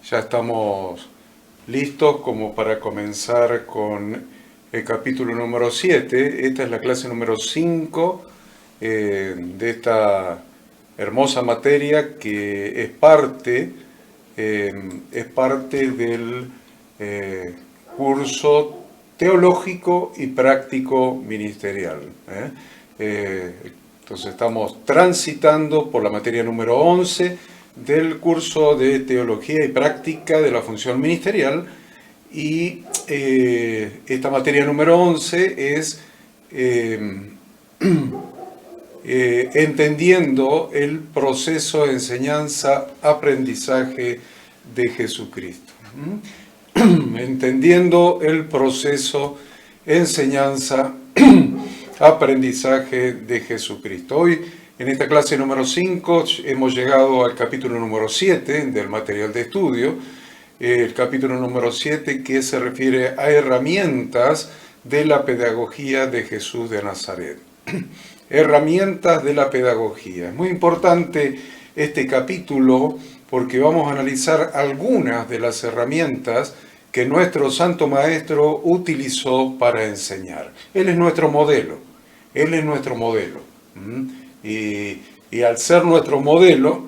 Ya estamos listos como para comenzar con el capítulo número 7. Esta es la clase número 5 de esta hermosa materia que es parte del curso teológico y práctico ministerial. Entonces estamos transitando por la materia número 11 del curso de Teología y Práctica de la Función Ministerial, y esta materia número 11 es entendiendo el proceso de enseñanza-aprendizaje de Jesucristo. Entendiendo el proceso enseñanza-aprendizaje de Jesucristo. Hoy, en esta clase número 5, hemos llegado al capítulo número 7 del material de estudio, el capítulo número 7 que se refiere a herramientas de la pedagogía de Jesús de Nazaret. Herramientas de la pedagogía. Es muy importante este capítulo porque vamos a analizar algunas de las herramientas que nuestro Santo Maestro utilizó para enseñar. Él es nuestro modelo. Él es nuestro modelo. Y al ser nuestro modelo,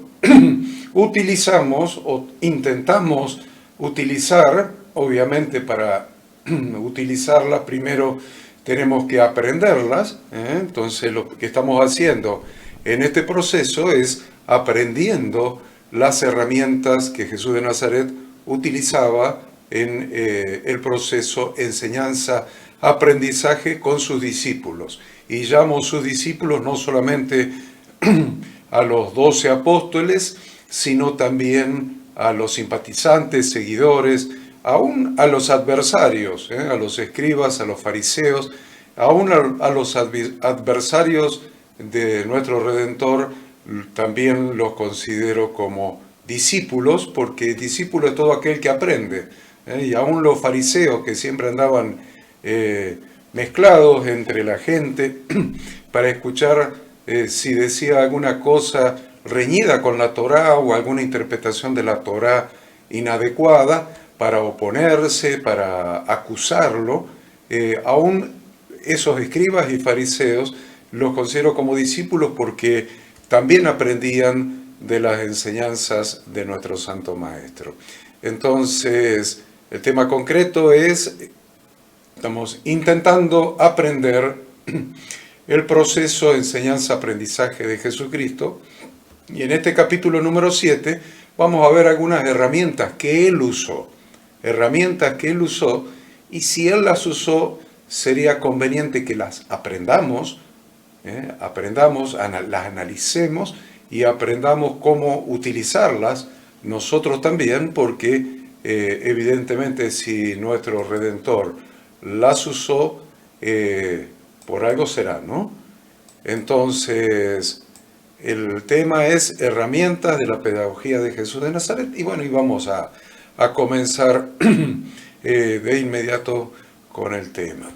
utilizamos o intentamos utilizar, obviamente para utilizarlas primero tenemos que aprenderlas. Entonces lo que estamos haciendo en este proceso es aprendiendo las herramientas que Jesús de Nazaret utilizaba en el proceso enseñanza-aprendizaje con sus discípulos. Y llamo sus discípulos no solamente a los 12 apóstoles, sino también a los simpatizantes, seguidores, aún a los adversarios, a los escribas, a los fariseos, aún a los adversarios de nuestro Redentor, también los considero como discípulos, porque discípulo es todo aquel que aprende. Y aún los fariseos que siempre andaban mezclados entre la gente para escuchar si decía alguna cosa reñida con la Torá o alguna interpretación de la Torá inadecuada, para oponerse, para acusarlo, aún esos escribas y fariseos los considero como discípulos porque también aprendían de las enseñanzas de nuestro Santo Maestro. Entonces, el tema concreto es, estamos intentando aprender el proceso de enseñanza-aprendizaje de Jesucristo, y en este capítulo número 7 vamos a ver algunas herramientas que Él usó. Y si Él las usó, sería conveniente que las aprendamos, las analicemos y aprendamos cómo utilizarlas nosotros también, porque evidentemente si nuestro Redentor las usó, por algo será, ¿no? Entonces, el tema es herramientas de la pedagogía de Jesús de Nazaret, y bueno, y vamos a comenzar de inmediato con el tema.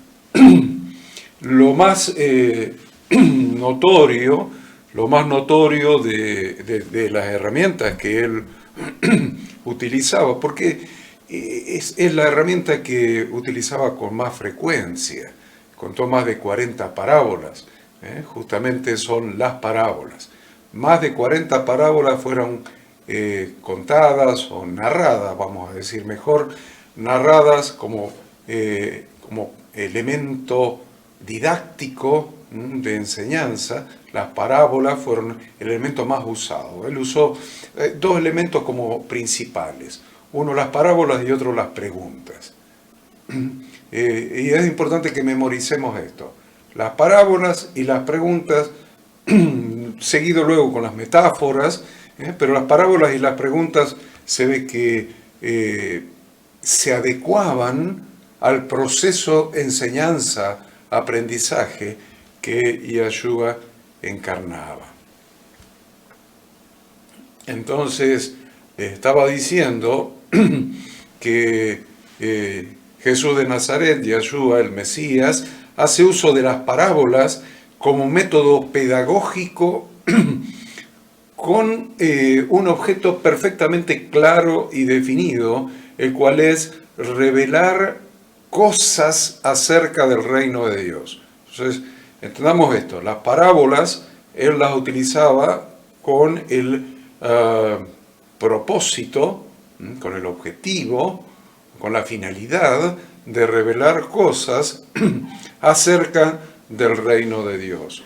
Lo más notorio de las herramientas que él utilizaba, porque es la herramienta que utilizaba con más frecuencia, contó más de 40 parábolas, justamente son las parábolas. Más de 40 parábolas fueron contadas o narradas, vamos a decir mejor, narradas como elemento didáctico de enseñanza. Las parábolas fueron el elemento más usado. Él usó dos elementos como principales, uno las parábolas y otro las preguntas. Y es importante que memoricemos esto, las parábolas y las preguntas, seguido luego con las metáforas, pero las parábolas y las preguntas se ve que se adecuaban al proceso enseñanza-aprendizaje que Yeshua encarnaba. Entonces, estaba diciendo que Jesús de Nazaret, Yeshua, el Mesías, hace uso de las parábolas como método pedagógico con un objeto perfectamente claro y definido, el cual es revelar cosas acerca del reino de Dios. Entonces, entendamos esto, las parábolas él las utilizaba con el propósito, con el objetivo, con la finalidad de revelar cosas acerca del reino de Dios.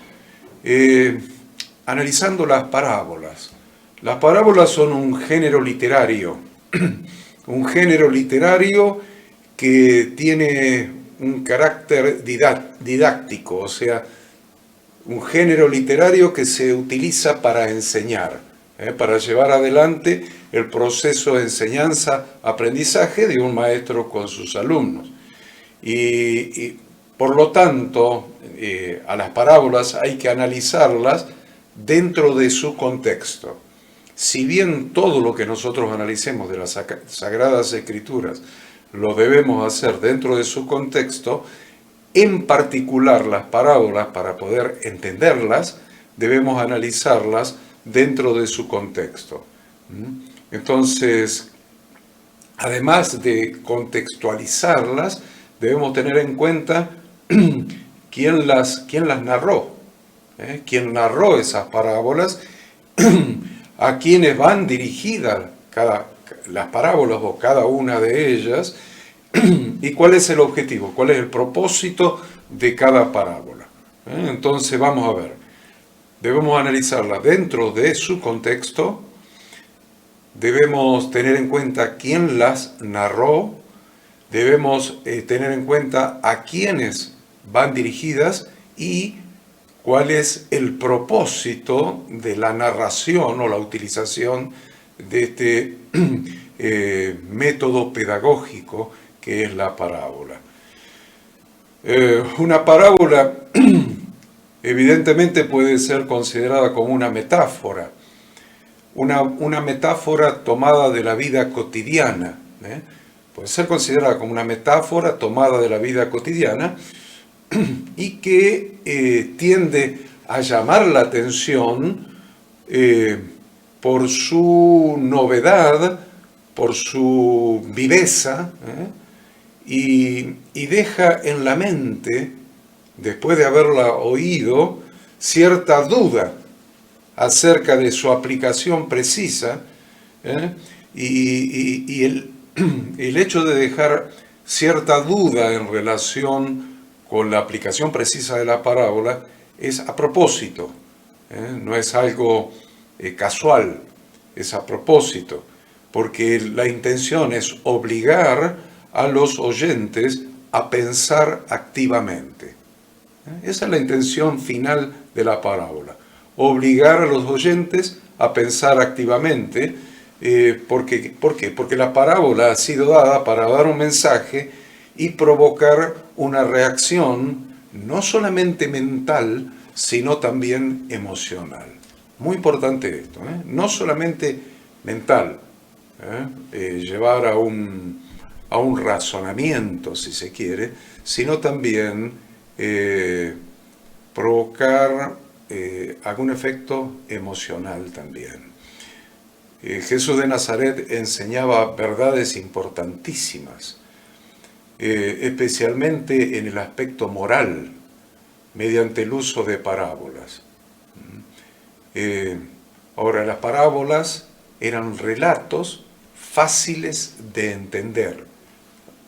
Analizando las parábolas. Las parábolas son un género literario, un género literario que tiene un carácter didáctico, o sea, un género literario que se utiliza para enseñar, para llevar adelante el proceso de enseñanza-aprendizaje de un maestro con sus alumnos. Y por lo tanto, a las parábolas hay que analizarlas dentro de su contexto. Si bien todo lo que nosotros analicemos de las Sagradas Escrituras lo debemos hacer dentro de su contexto, en particular las parábolas, para poder entenderlas, debemos analizarlas dentro de su contexto. Entonces, además de contextualizarlas, debemos tener en cuenta quién las narró, quién narró esas parábolas, a quiénes van dirigidas las parábolas o cada una de ellas, y cuál es el objetivo, cuál es el propósito de cada parábola. Entonces vamos a ver, debemos analizarla dentro de su contexto, debemos tener en cuenta quién las narró, debemos tener en cuenta a quiénes van dirigidas y cuál es el propósito de la narración o la utilización de este método pedagógico que es la parábola. Una parábola evidentemente puede ser considerada como una metáfora, una metáfora tomada de la vida cotidiana, puede ser considerada como una metáfora tomada de la vida cotidiana y que tiende a llamar la atención por su novedad, por su viveza, y deja en la mente, después de haberla oído, cierta duda acerca de su aplicación precisa, y el hecho de dejar cierta duda en relación con la aplicación precisa de la parábola es a propósito, no es algo casual, es a propósito, porque la intención es obligar a los oyentes a pensar activamente. Esa es la intención final de la parábola, obligar a los oyentes a pensar activamente. ¿Por qué? Porque la parábola ha sido dada para dar un mensaje y provocar una reacción no solamente mental, sino también emocional. Muy importante esto, no solamente mental, llevar a un razonamiento, si se quiere, sino también provocar algún efecto emocional también. Jesús de Nazaret enseñaba verdades importantísimas, especialmente en el aspecto moral, mediante el uso de parábolas. Ahora, las parábolas eran relatos fáciles de entender.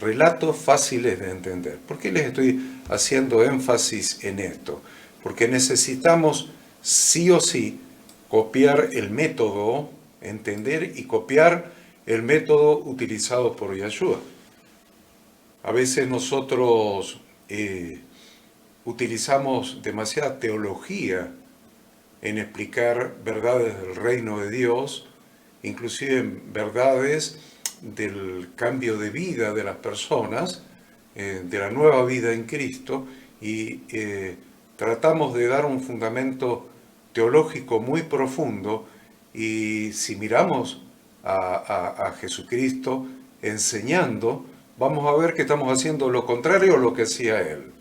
Relatos fáciles de entender. ¿Por qué les estoy haciendo énfasis en esto? Porque necesitamos sí o sí copiar el método, entender y copiar el método utilizado por Yeshua. A veces nosotros utilizamos demasiada teología en explicar verdades del reino de Dios, inclusive verdades del cambio de vida de las personas, de la nueva vida en Cristo, y tratamos de dar un fundamento teológico muy profundo, y si miramos a Jesucristo enseñando, vamos a ver que estamos haciendo lo contrario a lo que hacía Él.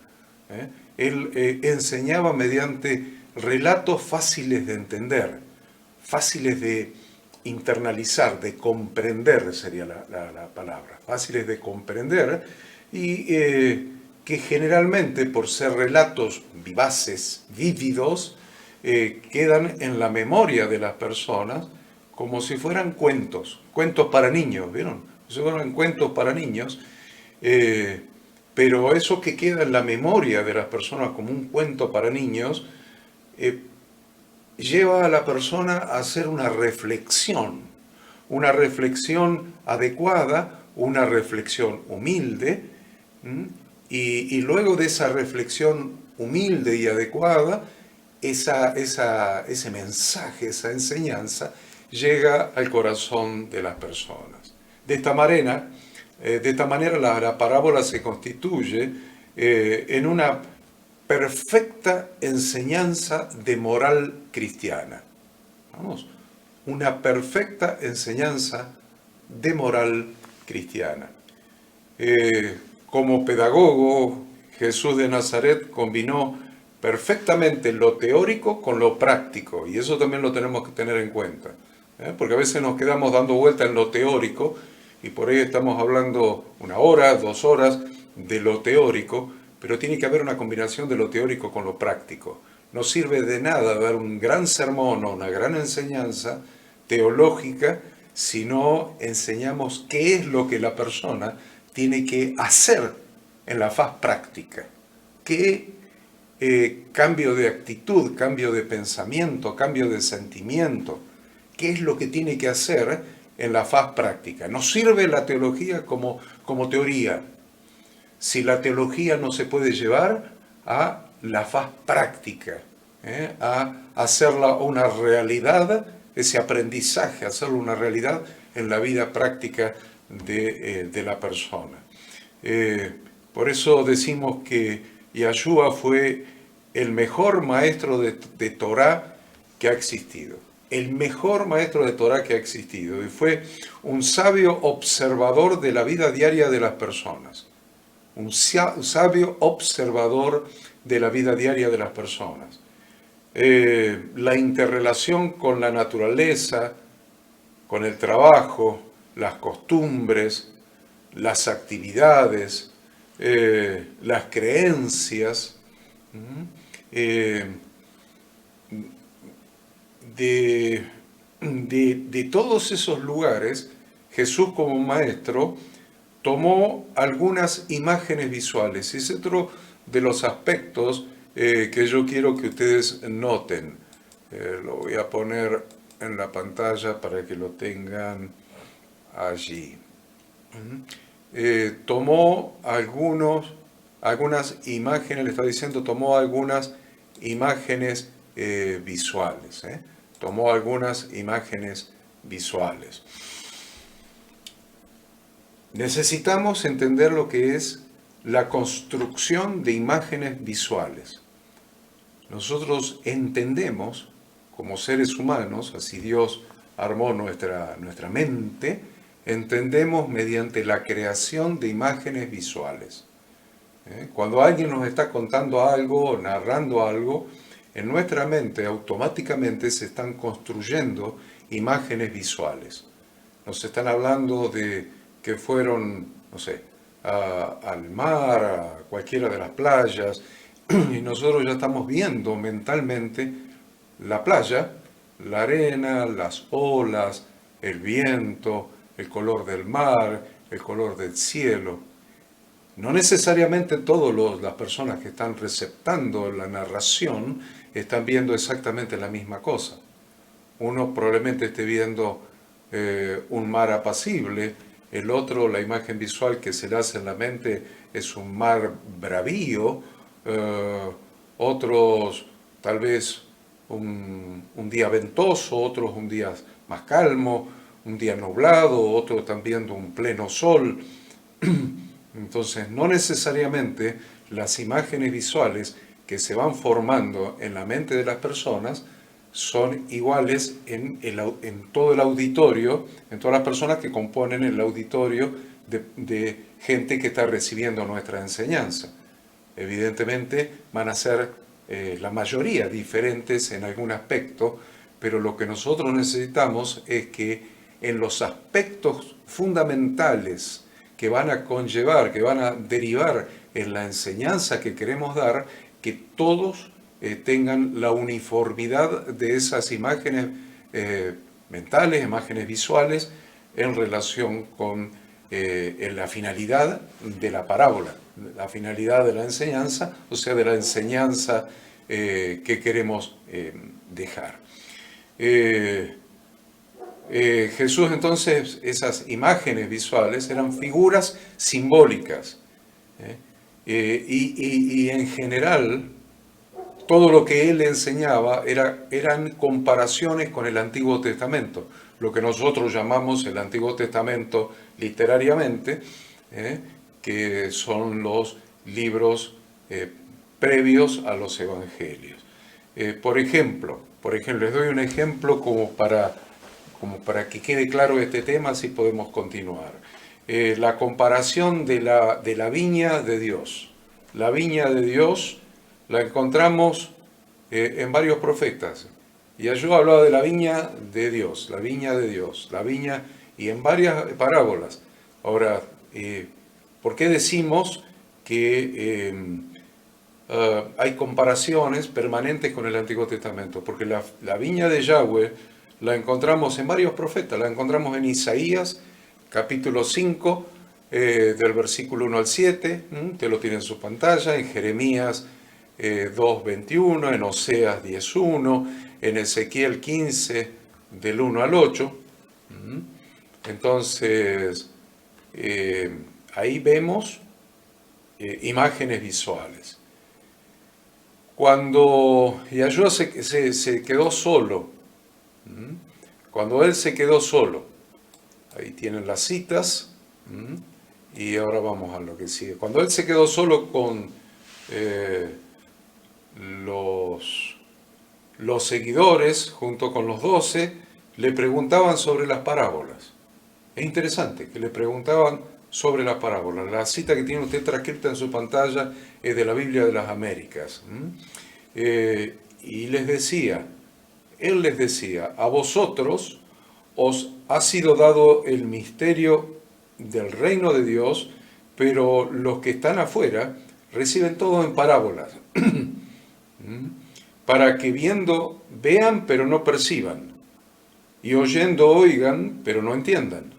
Él enseñaba mediante relatos fáciles de entender, fáciles de internalizar, de comprender sería la palabra, fáciles de comprender y que generalmente por ser relatos vivaces, vívidos, quedan en la memoria de las personas como si fueran cuentos, cuentos para niños, ¿vieron? Como si fueran cuentos para niños, pero eso que queda en la memoria de las personas como un cuento para niños, lleva a la persona a hacer una reflexión adecuada, una reflexión humilde, y luego de esa reflexión humilde y adecuada, ese mensaje, esa enseñanza, llega al corazón de las personas. De esta manera, la parábola se constituye en una perfecta enseñanza de moral cristiana. Vamos, una perfecta enseñanza de moral cristiana. Como pedagogo, Jesús de Nazaret combinó perfectamente lo teórico con lo práctico, y eso también lo tenemos que tener en cuenta, porque a veces nos quedamos dando vuelta en lo teórico, y por ahí estamos hablando 1 hora, 2 horas de lo teórico, pero tiene que haber una combinación de lo teórico con lo práctico. No sirve de nada dar un gran sermón o una gran enseñanza teológica si no enseñamos qué es lo que la persona tiene que hacer en la faz práctica. ¿Qué cambio de actitud, cambio de pensamiento, cambio de sentimiento? ¿Qué es lo que tiene que hacer en la faz práctica? Nos sirve la teología como teoría, si la teología no se puede llevar a la faz práctica, a hacerla una realidad, ese aprendizaje, hacerlo una realidad en la vida práctica de la persona. Por eso decimos que Yahshua fue el mejor maestro de Torah que ha existido. El mejor maestro de Torah que ha existido. Y fue un sabio observador de la vida diaria de las personas. Un sabio observador de la vida diaria de las personas. La interrelación con la naturaleza, con el trabajo, las costumbres, las actividades, las creencias, de todos esos lugares, Jesús como maestro tomó algunas imágenes visuales. Y es otro de los aspectos que yo quiero que ustedes noten. Lo voy a poner en la pantalla para que lo tengan allí. Tomó algunas imágenes, le está diciendo, tomó algunas imágenes visuales. Tomó algunas imágenes visuales. Necesitamos entender lo que es la construcción de imágenes visuales. Nosotros entendemos, como seres humanos, así Dios armó nuestra mente, entendemos mediante la creación de imágenes visuales. Cuando alguien nos está contando algo o narrando algo, en nuestra mente automáticamente se están construyendo imágenes visuales. Nos están hablando de que fueron, no sé, al mar, a cualquiera de las playas, y nosotros ya estamos viendo mentalmente la playa, la arena, las olas, el viento, el color del mar, el color del cielo. No necesariamente todas las personas que están receptando la narración están viendo exactamente la misma cosa. Uno probablemente esté viendo un mar apacible, el otro, la imagen visual que se le hace en la mente es un mar bravío, otros tal vez un día ventoso, otros un día más calmo, un día nublado, otro también de un pleno sol. Entonces, no necesariamente las imágenes visuales que se van formando en la mente de las personas son iguales en todo el auditorio, en todas las personas que componen el auditorio de gente que está recibiendo nuestra enseñanza. Evidentemente van a ser la mayoría diferentes en algún aspecto, pero lo que nosotros necesitamos es que en los aspectos fundamentales que van a conllevar, que van a derivar en la enseñanza que queremos dar, que todos tengan la uniformidad de esas imágenes mentales, imágenes visuales, en relación con la finalidad de la parábola, la finalidad de la enseñanza, o sea, de la enseñanza que queremos dejar. Jesús entonces, esas imágenes visuales eran figuras simbólicas, y en general todo lo que él enseñaba eran comparaciones con el Antiguo Testamento, lo que nosotros llamamos el Antiguo Testamento literariamente, que son los libros previos a los Evangelios. Por ejemplo, les doy un ejemplo como para que quede claro este tema, así podemos continuar. La comparación de la viña de Dios. La viña de Dios la encontramos en varios profetas. Y Yahshua hablaba de la viña de Dios, la viña de Dios, la viña, y en varias parábolas. Ahora, ¿por qué decimos que hay comparaciones permanentes con el Antiguo Testamento? Porque la viña de Yahweh la encontramos en varios profetas, la encontramos en Isaías, capítulo 5, del versículo 1 al 7, usted lo tiene en su pantalla, en Jeremías 2:21, en Oseas 10:1, en Ezequiel 15, del 1 al 8. Entonces, ahí vemos imágenes visuales. Cuando Yahshua se quedó solo, cuando él se quedó solo, ahí tienen las citas, y ahora vamos a lo que sigue. Cuando él se quedó solo con los seguidores, junto con los 12, le preguntaban sobre las parábolas. Es interesante que le preguntaban sobre las parábolas. La cita que tiene usted transcrita en su pantalla es de la Biblia de las Américas. Y él les decía, a vosotros os ha sido dado el misterio del reino de Dios, pero los que están afuera reciben todo en parábolas, para que viendo vean pero no perciban, y oyendo oigan pero no entiendan,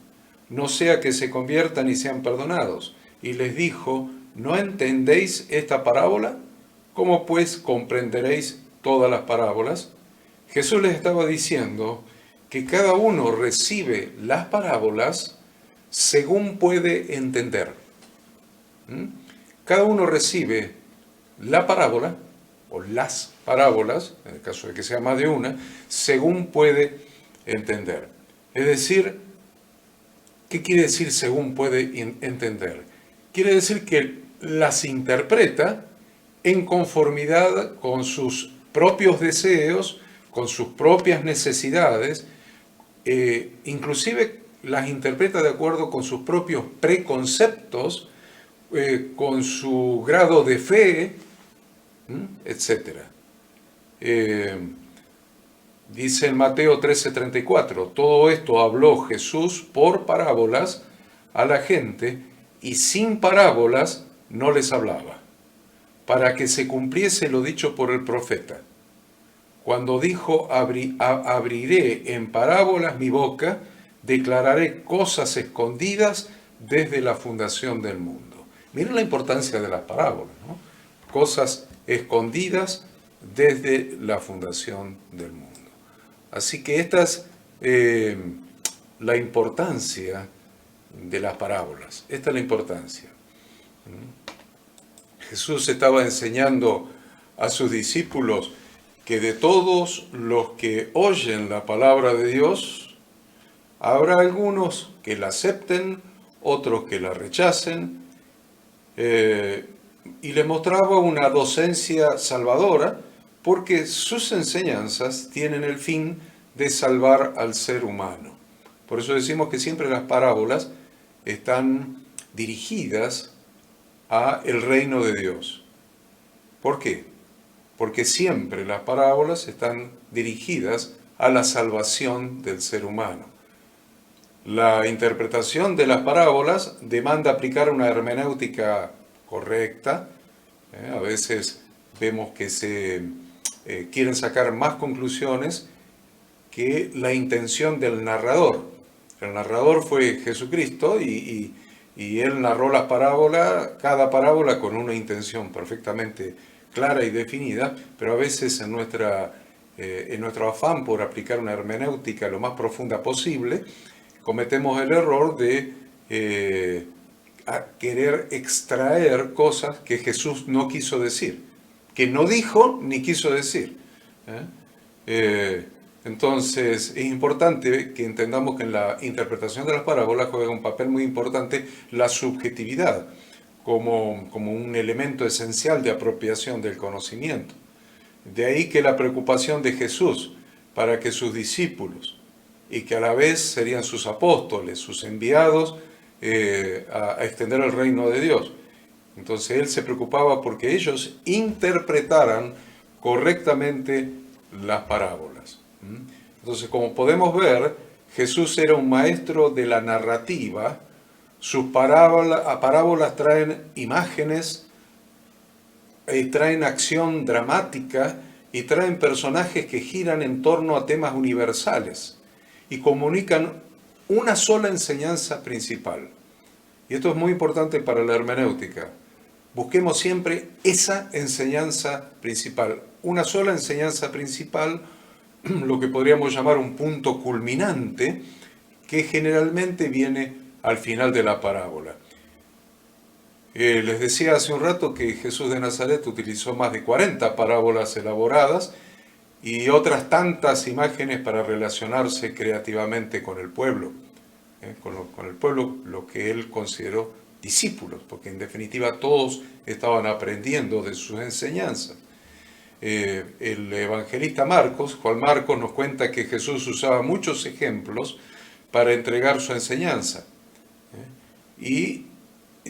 no sea que se conviertan y sean perdonados. Y les dijo, ¿no entendéis esta parábola? ¿Cómo pues comprenderéis todas las parábolas? Jesús les estaba diciendo que cada uno recibe las parábolas según puede entender. Cada uno recibe la parábola, o las parábolas, en el caso de que sea más de una, según puede entender. Es decir, ¿qué quiere decir según puede entender? Quiere decir que las interpreta en conformidad con sus propios deseos, con sus propias necesidades, inclusive las interpreta de acuerdo con sus propios preconceptos, con su grado de fe, etc. Dice en Mateo 13:34, todo esto habló Jesús por parábolas a la gente, y sin parábolas no les hablaba, para que se cumpliese lo dicho por el profeta. Cuando dijo, abriré en parábolas mi boca, declararé cosas escondidas desde la fundación del mundo. Miren la importancia de las parábolas, ¿no? Cosas escondidas desde la fundación del mundo. Así que esta es la importancia de las parábolas. Esta es la importancia. Jesús estaba enseñando a sus discípulos que de todos los que oyen la palabra de Dios, habrá algunos que la acepten, otros que la rechacen, y les mostraba una docencia salvadora, porque sus enseñanzas tienen el fin de salvar al ser humano. Por eso decimos que siempre las parábolas están dirigidas a el reino de Dios. ¿Por qué? Porque siempre las parábolas están dirigidas a la salvación del ser humano. La interpretación de las parábolas demanda aplicar una hermenéutica correcta. A veces vemos que se quieren sacar más conclusiones que la intención del narrador. El narrador fue Jesucristo y él narró las parábolas, cada parábola con una intención perfectamente clara y definida, pero a veces en nuestro afán por aplicar una hermenéutica lo más profunda posible, cometemos el error de querer extraer cosas que Jesús no quiso decir, que no dijo ni quiso decir. Entonces es importante que entendamos que en la interpretación de las parábolas juega un papel muy importante la subjetividad como un elemento esencial de apropiación del conocimiento. De ahí que la preocupación de Jesús para que sus discípulos, y que a la vez serían sus apóstoles, sus enviados, a extender el reino de Dios. Entonces él se preocupaba porque ellos interpretaran correctamente las parábolas. Entonces, como podemos ver, Jesús era un maestro de la narrativa. Sus parábolas traen imágenes, traen acción dramática y traen personajes que giran en torno a temas universales y comunican una sola enseñanza principal. Y esto es muy importante para la hermenéutica. Busquemos siempre esa enseñanza principal, una sola enseñanza principal, lo que podríamos llamar un punto culminante, que generalmente viene al final de la parábola. Les decía hace un rato que Jesús de Nazaret utilizó más de 40 parábolas elaboradas y otras tantas imágenes para relacionarse creativamente con el pueblo, con el pueblo, lo que él consideró discípulos, porque en definitiva todos estaban aprendiendo de sus enseñanzas. El evangelista Juan Marcos, nos cuenta que Jesús usaba muchos ejemplos para entregar su enseñanza. Y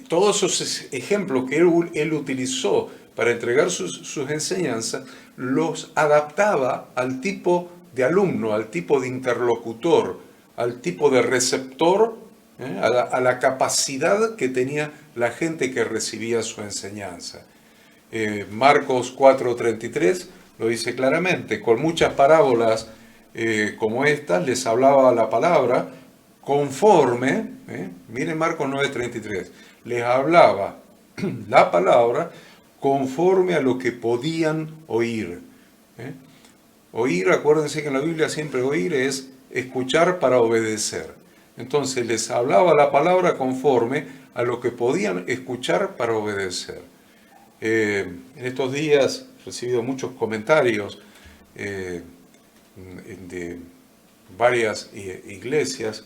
todos esos ejemplos que él utilizó para entregar sus enseñanzas, los adaptaba al tipo de alumno, al tipo de interlocutor, al tipo de receptor, a la capacidad que tenía la gente que recibía su enseñanza. Marcos 4:33 lo dice claramente: con muchas parábolas como estas les hablaba la palabra conforme, miren Marcos 9:33, les hablaba la palabra conforme a lo que podían oír. Oír, acuérdense que en la Biblia siempre oír es escuchar para obedecer. Entonces les hablaba la palabra conforme a lo que podían escuchar para obedecer. En estos días he recibido muchos comentarios de varias iglesias,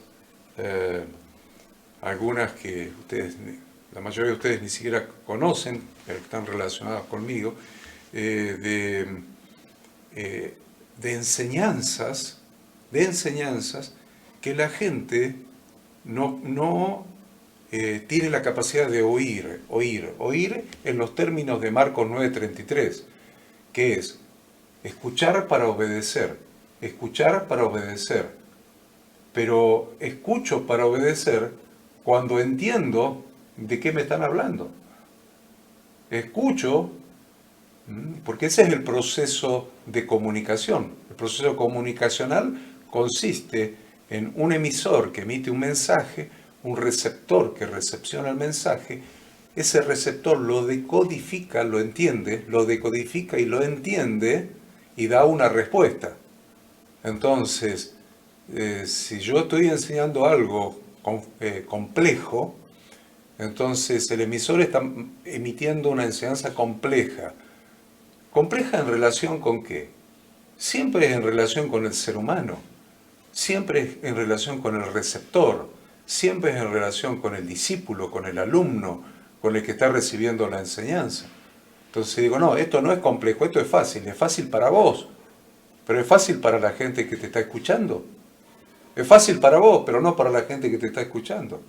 algunas que la mayoría de ustedes ni siquiera conocen, pero que están relacionadas conmigo, de enseñanzas que la gente no tiene la capacidad de oír en los términos de Marcos 9:33, que es escuchar para obedecer, pero escucho para obedecer cuando entiendo de qué me están hablando. Escucho, porque ese es el proceso de comunicación. El proceso comunicacional consiste en un emisor que emite un mensaje, un receptor que recepciona el mensaje. Ese receptor lo decodifica, lo entiende, lo decodifica y lo entiende y da una respuesta. Entonces, si yo estoy enseñando algo complejo, entonces el emisor está emitiendo una enseñanza compleja. ¿Compleja en relación con qué? Siempre es en relación con el ser humano, siempre es en relación con el receptor, siempre es en relación con el discípulo, con el alumno, con el que está recibiendo la enseñanza. Entonces digo, no, esto no es complejo, esto es fácil para vos, pero es fácil para la gente que te está escuchando. Es fácil para vos, pero no para la gente que te está escuchando.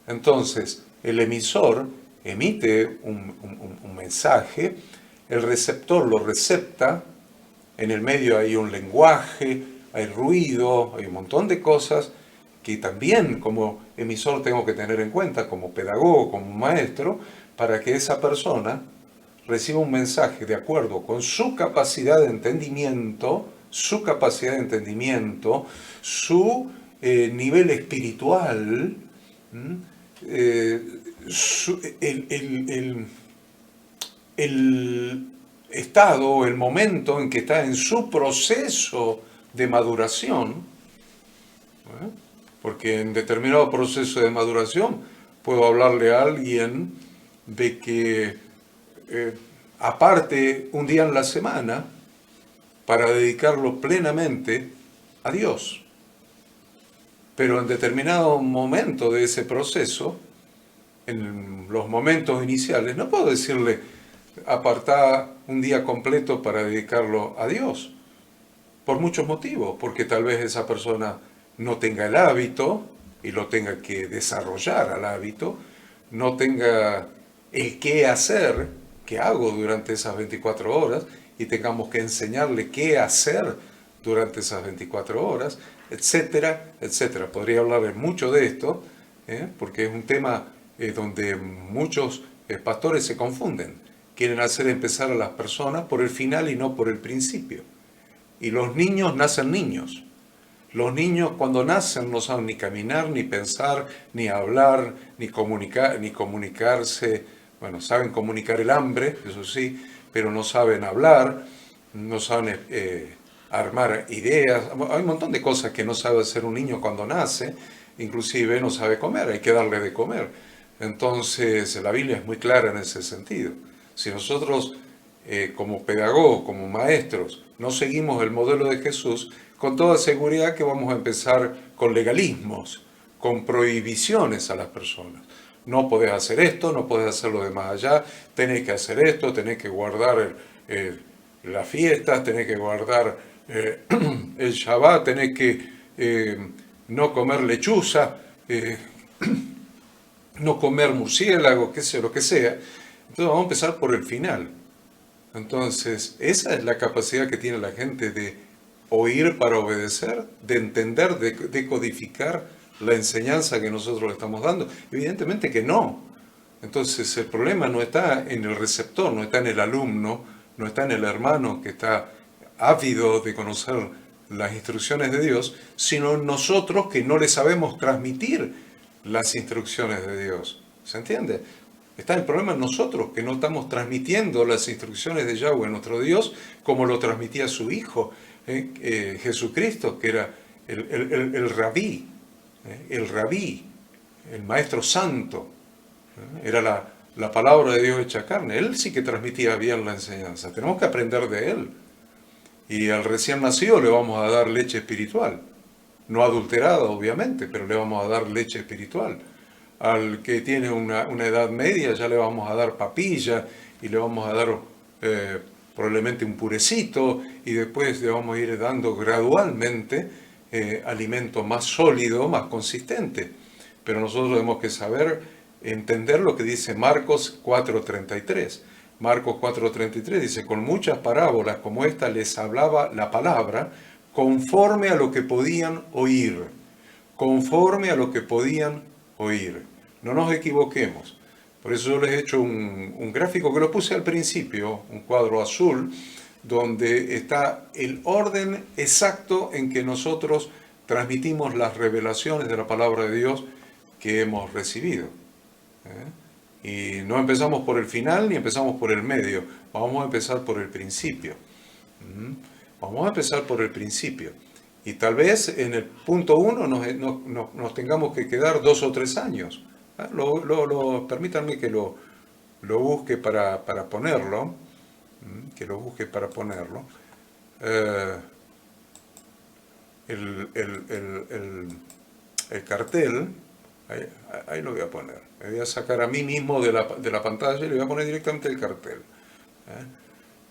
Entonces, el emisor emite un mensaje, el receptor lo recepta, en el medio hay un lenguaje, hay ruido, hay un montón de cosas que también como emisor tengo que tener en cuenta, como pedagogo, como maestro, para que esa persona reciba un mensaje de acuerdo con su capacidad de entendimiento, su nivel espiritual, el estado, el momento en que está en su proceso de maduración, porque en determinado proceso de maduración puedo hablarle a alguien de que aparte un día en la semana para dedicarlo plenamente a Dios. Pero en determinado momento de ese proceso, en los momentos iniciales, no puedo decirle apartá un día completo para dedicarlo a Dios, por muchos motivos, porque tal vez esa persona no tenga el hábito y lo tenga que desarrollar al hábito, no tenga el qué hacer, qué hago durante esas 24 horas, y tengamos que enseñarle qué hacer durante esas 24 horas, etcétera, etcétera. Podría hablarles mucho de esto, porque es un tema donde muchos pastores se confunden. Quieren hacer empezar a las personas por el final y no por el principio. Y los niños nacen niños. Los niños cuando nacen no saben ni caminar, ni pensar, ni hablar, ni comunicarse. Bueno, saben comunicar el hambre, eso sí, pero no saben hablar, no saben armar ideas. Hay un montón de cosas que no sabe hacer un niño cuando nace, inclusive no sabe comer, hay que darle de comer. Entonces la Biblia es muy clara en ese sentido. Si nosotros como pedagogos, como maestros, no seguimos el modelo de Jesús, con toda seguridad que vamos a empezar con legalismos, con prohibiciones a las personas. No podés hacer esto, no podés hacer lo de más allá, tenés que hacer esto, tenés que guardar las fiestas, tenés que guardar el Shabbat, tenés que no comer lechuza, no comer murciélago, qué sé, lo que sea. Entonces vamos a empezar por el final. Entonces, esa es la capacidad que tiene la gente de oír para obedecer, de entender, de codificar la enseñanza que nosotros le estamos dando. Evidentemente que no. Entonces, el problema no está en el receptor, no está en el alumno, no está en el hermano que está ávido de conocer las instrucciones de Dios, sino en nosotros que no le sabemos transmitir las instrucciones de Dios. ¿Se entiende? Está el problema en nosotros, que no estamos transmitiendo las instrucciones de Yahweh, nuestro Dios, como lo transmitía su Hijo, Jesucristo, que era el rabí, el Maestro Santo. Era la palabra de Dios hecha carne. Él sí que transmitía bien la enseñanza. Tenemos que aprender de Él. Y al recién nacido le vamos a dar leche espiritual. No adulterada, obviamente, pero le vamos a dar leche espiritual. Al que tiene una edad media ya le vamos a dar papilla y le vamos a dar probablemente un purecito y después le vamos a ir dando gradualmente alimento más sólido, más consistente. Pero nosotros tenemos que saber entender lo que dice Marcos 4:33. Marcos 4:33 dice, con muchas parábolas como esta les hablaba la palabra conforme a lo que podían oír. Conforme a lo que podían oír. No nos equivoquemos. Por eso yo les he hecho un gráfico que lo puse al principio, un cuadro azul, donde está el orden exacto en que nosotros transmitimos las revelaciones de la palabra de Dios que hemos recibido. Y no empezamos por el final ni empezamos por el medio, vamos a empezar por el principio. Vamos a empezar por el principio. Y tal vez en el punto 1 nos tengamos que quedar 2 o 3 años. Permítanme que lo busque para ponerlo. Que lo busque para ponerlo. El cartel, ahí lo voy a poner. Me voy a sacar a mí mismo de la pantalla y le voy a poner directamente el cartel.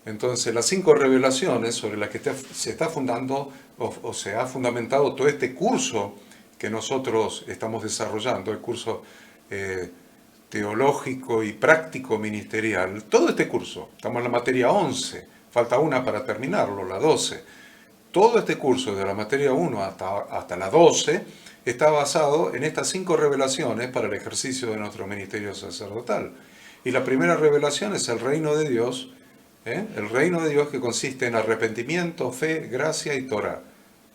Entonces, las 5 revelaciones sobre las que se está fundando o se ha fundamentado todo este curso que nosotros estamos desarrollando, el curso teológico y práctico ministerial, todo este curso, estamos en la materia 11, falta una para terminarlo, la 12, todo este curso de la materia 1 hasta la 12 está basado en estas 5 revelaciones para el ejercicio de nuestro ministerio sacerdotal. Y la primera revelación es el reino de Dios, el reino de Dios que consiste en arrepentimiento, fe, gracia y Torah.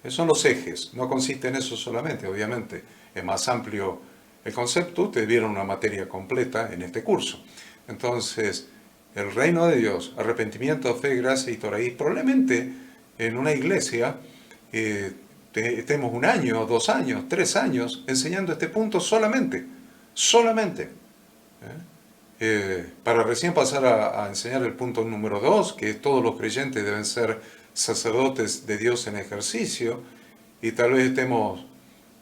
Esos son los ejes, no consiste en eso solamente, obviamente, es más amplio el concepto. Ustedes vieron una materia completa en este curso. Entonces, el reino de Dios, arrepentimiento, fe, gracia y Torah. Y probablemente en una iglesia estemos 1 año, 2 años, 3 años enseñando este punto solamente. Para recién pasar a enseñar el punto número 2, que todos los creyentes deben ser sacerdotes de Dios en ejercicio, y tal vez estemos,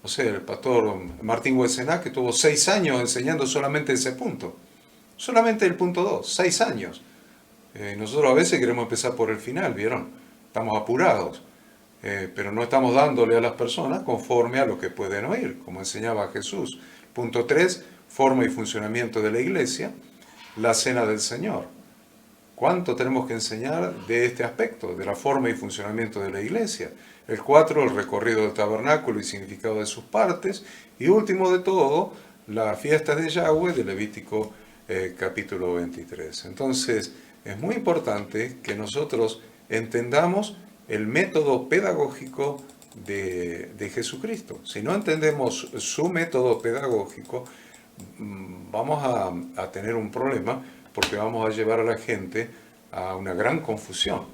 no sé, el pastor Martín Huesená, que tuvo 6 años enseñando solamente ese punto. Solamente el punto 2, 6 años. Nosotros a veces queremos empezar por el final, ¿vieron? Estamos apurados, pero no estamos dándole a las personas conforme a lo que pueden oír, como enseñaba Jesús. Punto 3, forma y funcionamiento de la iglesia, la cena del Señor. ¿Cuánto tenemos que enseñar de este aspecto, de la forma y funcionamiento de la iglesia? El 4, el recorrido del tabernáculo y significado de sus partes. Y último de todo, la fiesta de Yahweh de Levítico capítulo 23. Entonces, es muy importante que nosotros entendamos el método pedagógico de Jesucristo. Si no entendemos su método pedagógico, vamos a tener un problema, porque vamos a llevar a la gente a una gran confusión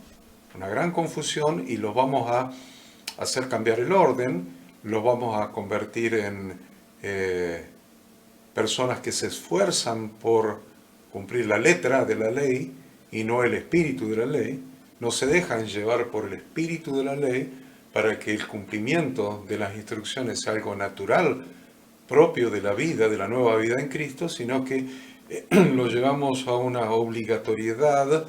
y los vamos a hacer cambiar el orden, los vamos a convertir en personas que se esfuerzan por cumplir la letra de la ley y no el espíritu de la ley, no se dejan llevar por el espíritu de la ley para que el cumplimiento de las instrucciones sea algo natural, propio de la vida, de la nueva vida en Cristo, sino que lo llevamos a una obligatoriedad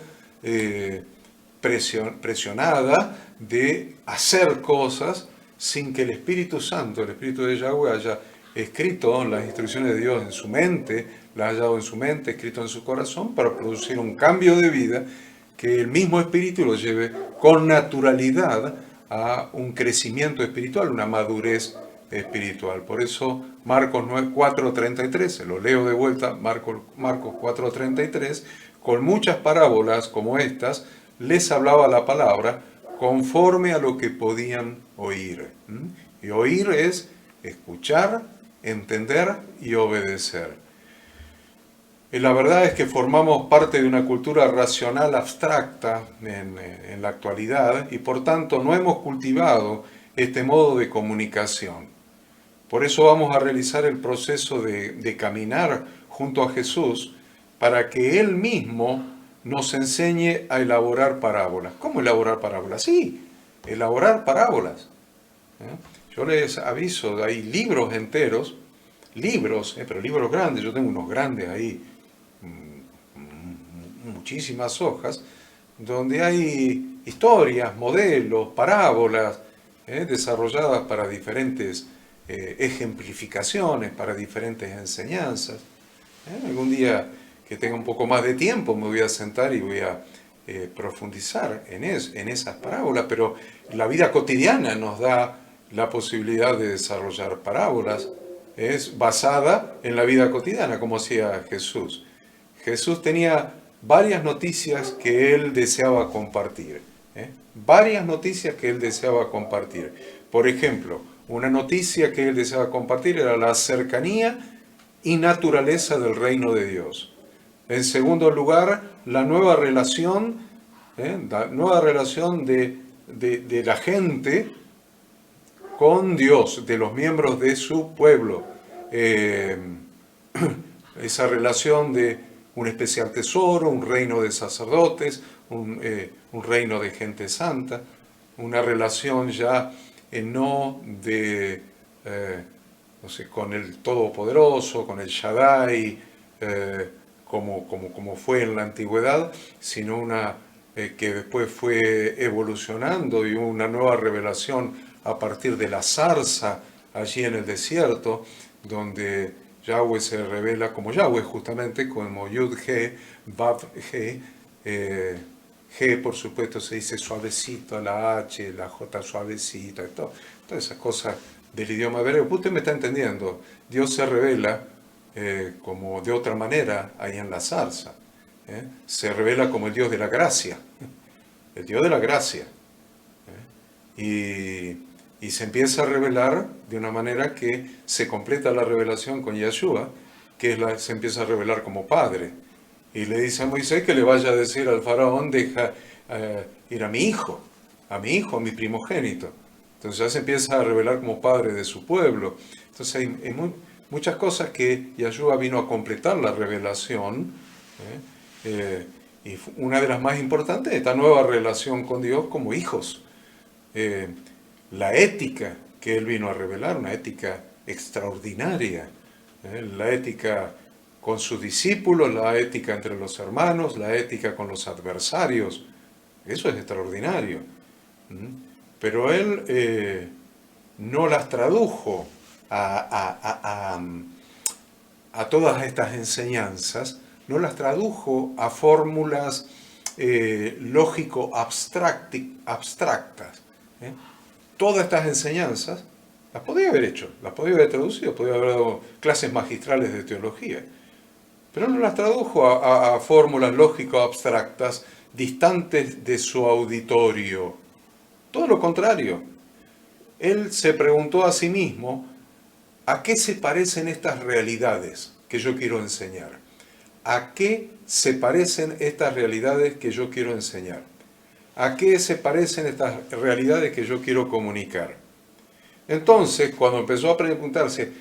presionada de hacer cosas sin que el Espíritu Santo, el Espíritu de Yahweh, haya escrito las instrucciones de Dios en su mente, las haya dado en su mente, escrito en su corazón, para producir un cambio de vida que el mismo Espíritu lo lleve con naturalidad a un crecimiento espiritual, una madurez espiritual. Por eso Marcos 4:33, se lo leo de vuelta, Marcos 4:33, con muchas parábolas como estas, les hablaba la palabra conforme a lo que podían oír. Y oír es escuchar, entender y obedecer. Y la verdad es que formamos parte de una cultura racional abstracta en la actualidad y por tanto no hemos cultivado este modo de comunicación. Por eso vamos a realizar el proceso de caminar junto a Jesús para que Él mismo nos enseñe a elaborar parábolas. ¿Cómo elaborar parábolas? Sí, elaborar parábolas. Yo les aviso, hay libros enteros, pero libros grandes, yo tengo unos grandes ahí, muchísimas hojas, donde hay historias, modelos, parábolas, desarrolladas para diferentes ejemplificaciones, para diferentes enseñanzas. Algún día que tenga un poco más de tiempo me voy a sentar y voy a profundizar en esas parábolas, pero la vida cotidiana nos da la posibilidad de desarrollar parábolas. Es basada en la vida cotidiana, como hacía Jesús. Jesús tenía varias noticias que él deseaba compartir. Varias noticias que él deseaba compartir. Por ejemplo, una noticia que él deseaba compartir era la cercanía y naturaleza del reino de Dios. En segundo lugar, la nueva relación de la gente con Dios, de los miembros de su pueblo. Esa relación de un especial tesoro, un reino de sacerdotes, un reino de gente santa, una relación ya con el Todopoderoso, con el Shaddai, como fue en la antigüedad, sino una que después fue evolucionando y una nueva revelación a partir de la zarza allí en el desierto, donde Yahweh se revela como Yahweh justamente, como Yud-He, Vav-He, G, por supuesto, se dice suavecito, la H, la J suavecita, todas esas cosas del idioma hebreo. Usted me está entendiendo. Dios se revela como de otra manera ahí en la zarza. Se revela como el Dios de la gracia, el Dios de la gracia. Y se empieza a revelar de una manera que se completa la revelación con Yeshua, que se empieza a revelar como Padre. Y le dice a Moisés que le vaya a decir al faraón, deja ir a mi hijo, a mi primogénito. Entonces ya se empieza a revelar como Padre de su pueblo. Entonces hay muchas cosas que Yeshua vino a completar la revelación. Y una de las más importantes es esta nueva relación con Dios como hijos. La ética que Él vino a revelar, una ética extraordinaria. La ética con sus discípulos, la ética entre los hermanos, la ética con los adversarios. Eso es extraordinario. Pero Él no las tradujo a todas estas enseñanzas, no las tradujo a fórmulas lógico-abstractas. Todas estas enseñanzas las podía haber hecho, las podía haber traducido, podía haber dado clases magistrales de teología, pero no las tradujo a fórmulas lógico-abstractas distantes de su auditorio. Todo lo contrario. Él se preguntó a sí mismo, ¿a qué se parecen estas realidades que yo quiero enseñar? ¿A qué se parecen estas realidades que yo quiero enseñar? ¿A qué se parecen estas realidades que yo quiero comunicar? Entonces, cuando empezó a preguntarse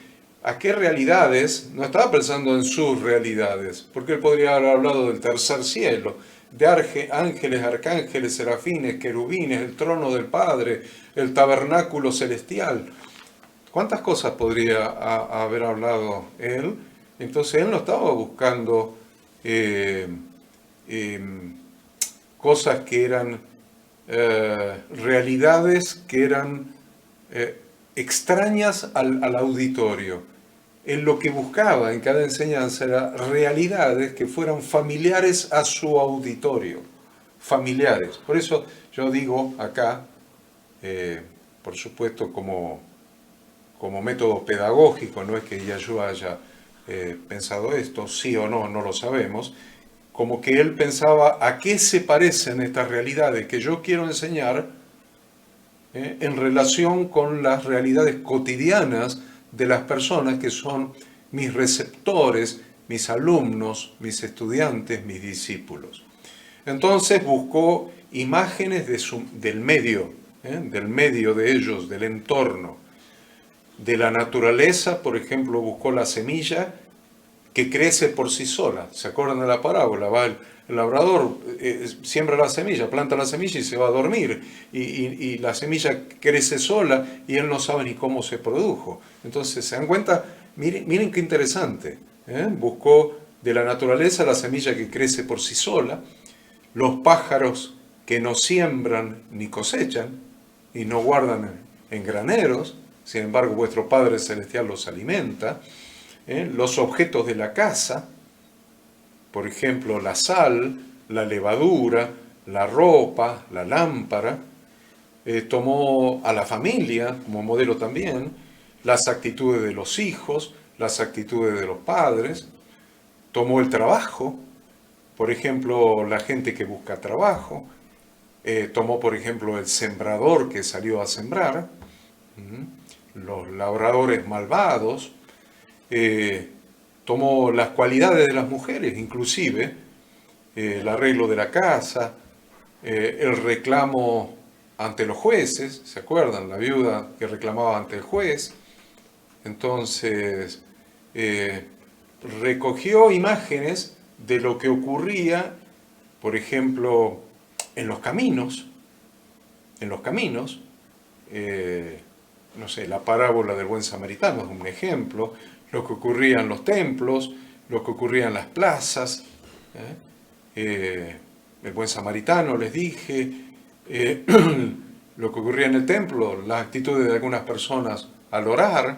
a qué realidades, no estaba pensando en sus realidades, porque él podría haber hablado del tercer cielo, de ángeles, arcángeles, serafines, querubines, el trono del Padre, el tabernáculo celestial. ¿Cuántas cosas podría haber hablado él? Entonces él no estaba buscando cosas que eran realidades que eran extrañas al auditorio. Él lo que buscaba en cada enseñanza era realidades que fueran familiares a su auditorio, familiares. Por eso yo digo acá, por supuesto como método pedagógico, no es que Yeshua haya pensado esto, sí o no, no lo sabemos, como que él pensaba a qué se parecen estas realidades que yo quiero enseñar en relación con las realidades cotidianas de las personas que son mis receptores, mis alumnos, mis estudiantes, mis discípulos. Entonces buscó imágenes del medio de ellos, del entorno. De la naturaleza, por ejemplo, buscó la semilla que crece por sí sola. ¿Se acuerdan de la parábola? Va el labrador, siembra la semilla, planta la semilla y se va a dormir. Y la semilla crece sola y él no sabe ni cómo se produjo. Entonces, ¿se dan cuenta? Miren qué interesante. Buscó de la naturaleza la semilla que crece por sí sola, los pájaros que no siembran ni cosechan y no guardan en graneros, sin embargo vuestro Padre Celestial los alimenta. Los objetos de la casa, por ejemplo la sal, la levadura, la ropa, la lámpara. Tomó a la familia como modelo también, las actitudes de los hijos, las actitudes de los padres. Tomó el trabajo, por ejemplo la gente que busca trabajo. Tomó por ejemplo el sembrador que salió a sembrar, los labradores malvados. Tomó las cualidades de las mujeres, inclusive el arreglo de la casa, el reclamo ante los jueces, ¿se acuerdan? La viuda que reclamaba ante el juez. Entonces, recogió imágenes de lo que ocurría, por ejemplo, en los caminos, no sé, la parábola del buen samaritano es un ejemplo, lo que ocurría en los templos, lo que ocurría en las plazas. El buen samaritano, les dije, lo que ocurría en el templo, las actitudes de algunas personas al orar,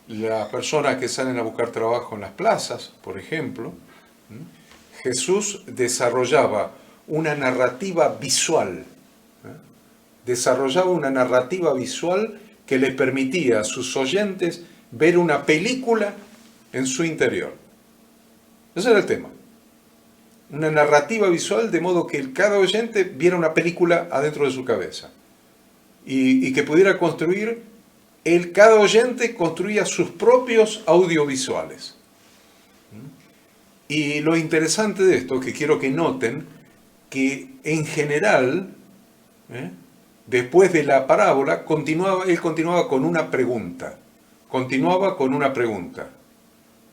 las personas que salen a buscar trabajo en las plazas, por ejemplo. Jesús desarrollaba una narrativa visual, desarrollaba una narrativa visual que le permitía a sus oyentes ver una película en su interior. Ese era el tema. Una narrativa visual de modo que cada oyente viera una película adentro de su cabeza. Y que pudiera construir, cada oyente construía sus propios audiovisuales. Y lo interesante de esto, que quiero que noten, que en general, después de la parábola, él continuaba con una pregunta. Continuaba con una pregunta.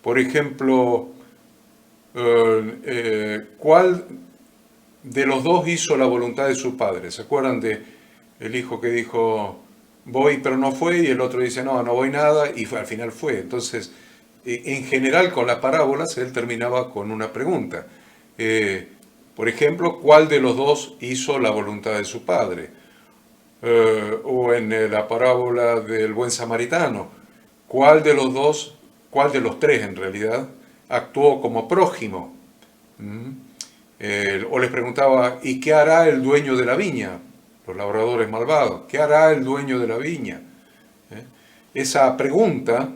Por ejemplo, ¿cuál de los dos hizo la voluntad de su padre? ¿Se acuerdan del hijo que dijo, voy pero no fue? Y el otro dice, no voy nada, y al final fue. Entonces, en general con las parábolas, él terminaba con una pregunta. Por ejemplo, ¿cuál de los dos hizo la voluntad de su padre? O en la parábola del buen samaritano, ¿cuál de los tres en realidad, actuó como prójimo? O les preguntaba, ¿y qué hará el dueño de la viña? Los labradores malvados, ¿qué hará el dueño de la viña? Esa pregunta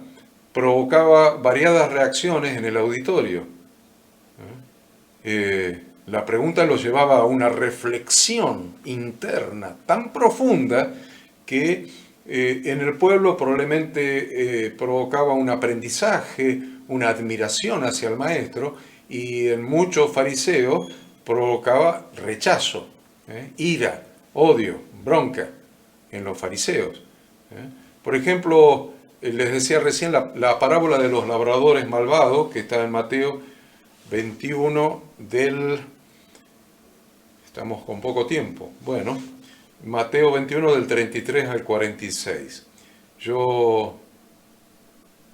provocaba variadas reacciones en el auditorio. La pregunta los llevaba a una reflexión interna tan profunda que en el pueblo probablemente provocaba un aprendizaje, una admiración hacia el maestro, y en muchos fariseos provocaba rechazo, ira, odio, bronca en los fariseos. Por ejemplo, les decía recién la parábola de los labradores malvados, que está en Mateo 21 Estamos con poco tiempo. Bueno, Mateo 21 del 33 al 46. Yo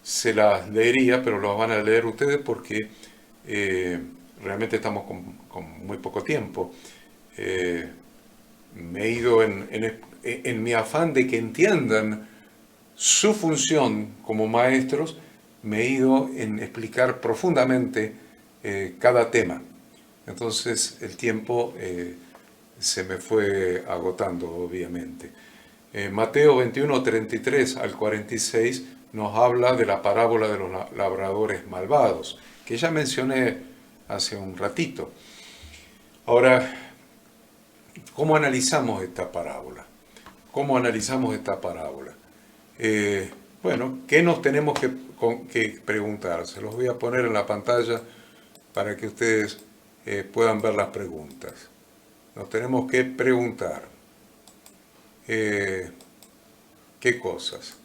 se las leería, pero las van a leer ustedes porque realmente estamos con muy poco tiempo. Me he ido en mi afán de que entiendan su función como maestros, me he ido en explicar profundamente cada tema. Entonces el tiempo se me fue agotando, obviamente. Mateo 21, 33 al 46 nos habla de la parábola de los labradores malvados, que ya mencioné hace un ratito. Ahora, ¿cómo analizamos esta parábola? ¿Cómo analizamos esta parábola? Bueno, ¿qué nos tenemos que preguntar? Se los voy a poner en la pantalla para que ustedes puedan ver las preguntas. Nos tenemos que preguntar qué cosas.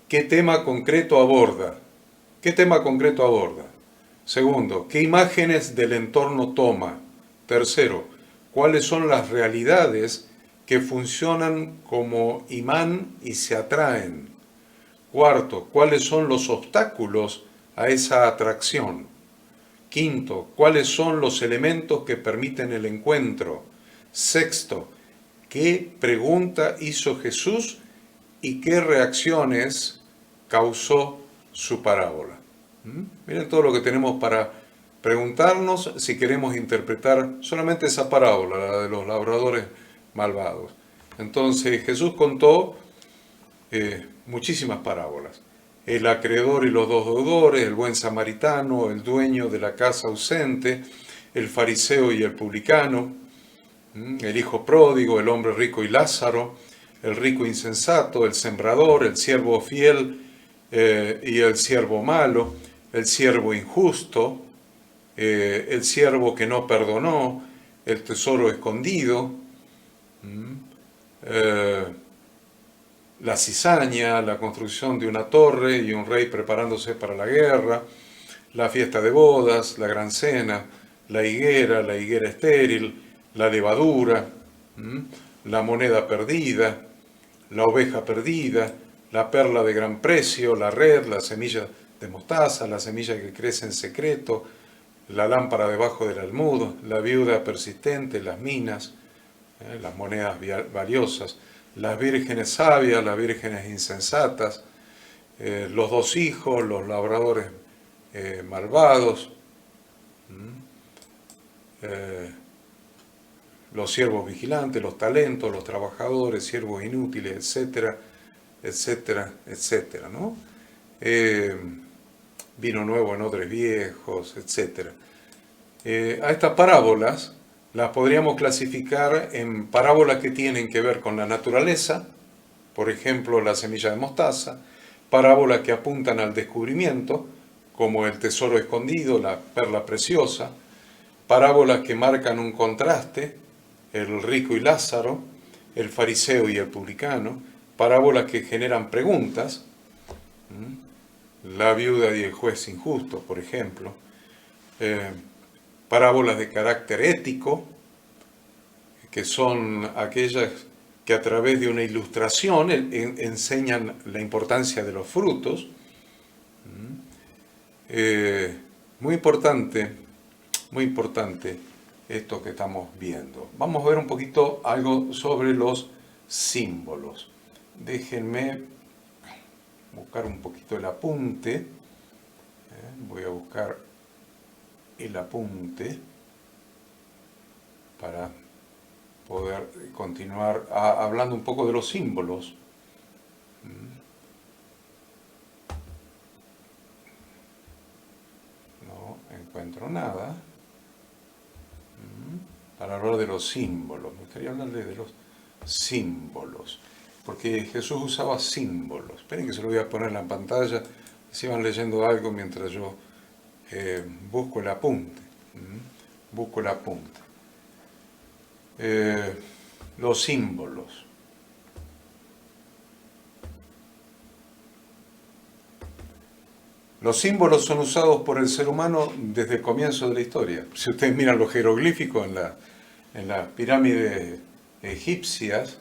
¿Qué tema concreto aborda? ¿Qué tema concreto aborda? Segundo, ¿qué imágenes del entorno toma? Tercero, ¿cuáles son las realidades que funcionan como imán y se atraen? Cuarto, ¿cuáles son los obstáculos a esa atracción? Quinto, ¿cuáles son los elementos que permiten el encuentro? Sexto, ¿qué pregunta hizo Jesús y qué reacciones causó su parábola? Miren todo lo que tenemos para preguntarnos si queremos interpretar solamente esa parábola, la de los labradores malvados. Entonces Jesús contó muchísimas parábolas. El acreedor y los dos deudores, el buen samaritano, el dueño de la casa ausente, el fariseo y el publicano, el hijo pródigo, el hombre rico y Lázaro, el rico insensato, el sembrador, el siervo fiel y el siervo malo, el siervo injusto, el siervo que no perdonó, el tesoro escondido, la cizaña, la construcción de una torre y un rey preparándose para la guerra, la fiesta de bodas, la gran cena, la higuera estéril, la levadura, la moneda perdida, la oveja perdida, la perla de gran precio, la red, la semilla de mostaza, la semilla que crece en secreto, la lámpara debajo del almud, la viuda persistente, las minas, las monedas valiosas, las vírgenes sabias, las vírgenes insensatas, los dos hijos, los labradores malvados, Los siervos vigilantes, los talentos, los trabajadores, siervos inútiles, etcétera, etcétera, etcétera, ¿no? Vino nuevo en odres viejos, etcétera. A estas parábolas las podríamos clasificar en parábolas que tienen que ver con la naturaleza, por ejemplo, la semilla de mostaza, parábolas que apuntan al descubrimiento, como el tesoro escondido, la perla preciosa, parábolas que marcan un contraste, el rico y Lázaro, el fariseo y el publicano, parábolas que generan preguntas, la viuda y el juez injusto, por ejemplo, parábolas de carácter ético, que son aquellas que a través de una ilustración enseñan la importancia de los frutos. Muy importante esto que estamos viendo. Vamos a ver un poquito algo sobre los símbolos. Déjenme buscar un poquito el apunte. Voy a buscar el apunte para poder continuar hablando un poco de los símbolos. No encuentro nada para hablar de los símbolos. Me gustaría hablarles de los símbolos, porque Jesús usaba símbolos. Esperen que se lo voy a poner en la pantalla, si van leyendo algo mientras yo busco el apunte. Busco el apunte. Los símbolos. Los símbolos son usados por el ser humano desde el comienzo de la historia. Si ustedes miran los jeroglíficos en las pirámides egipcias,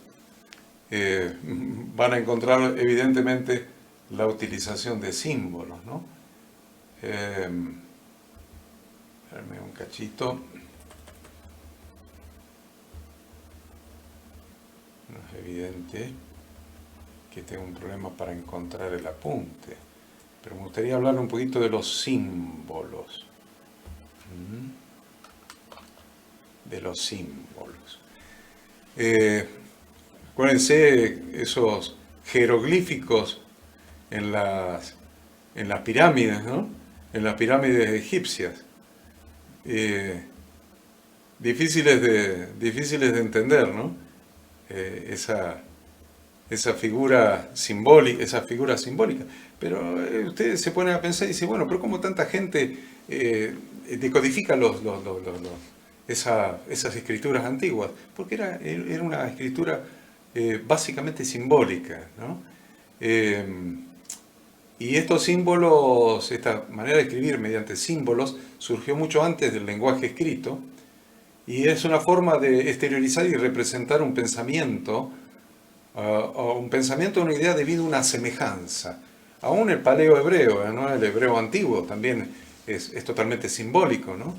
van a encontrar evidentemente la utilización de símbolos, ¿no? Espérame un cachito. No es evidente que tengo un problema para encontrar el apunte, pero me gustaría hablar un poquito de los símbolos. De los símbolos. Acuérdense esos jeroglíficos en las pirámides, ¿no? En las pirámides egipcias. Difíciles de entender, ¿no? Esa figura simbólica. Pero ustedes se ponen a pensar y dicen, bueno, pero ¿cómo tanta gente decodifica esas escrituras antiguas? Porque era una escritura básicamente simbólica, ¿no? Y estos símbolos, esta manera de escribir mediante símbolos, surgió mucho antes del lenguaje escrito, y es una forma de exteriorizar y representar un pensamiento, una idea debido a una semejanza. Aún el paleo hebreo, ¿no? El hebreo antiguo también es totalmente simbólico, ¿no?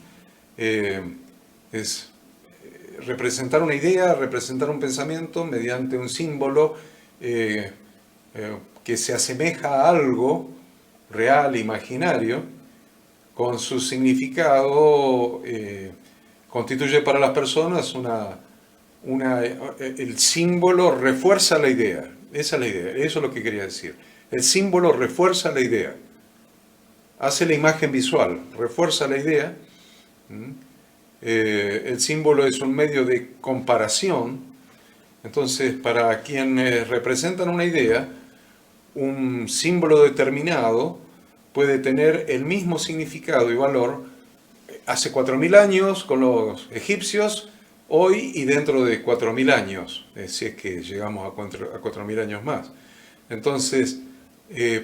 Es representar una idea, representar un pensamiento mediante un símbolo que se asemeja a algo real, imaginario, con su significado, constituye para las personas el símbolo refuerza la idea. Esa es la idea, eso es lo que quería decir. El símbolo refuerza la idea, hace la imagen visual, refuerza la idea. El símbolo es un medio de comparación. Entonces, para quienes representan una idea, un símbolo determinado puede tener el mismo significado y valor hace 4.000 años con los egipcios, hoy y dentro de 4.000 años, si es que llegamos a 4.000 años más. Entonces,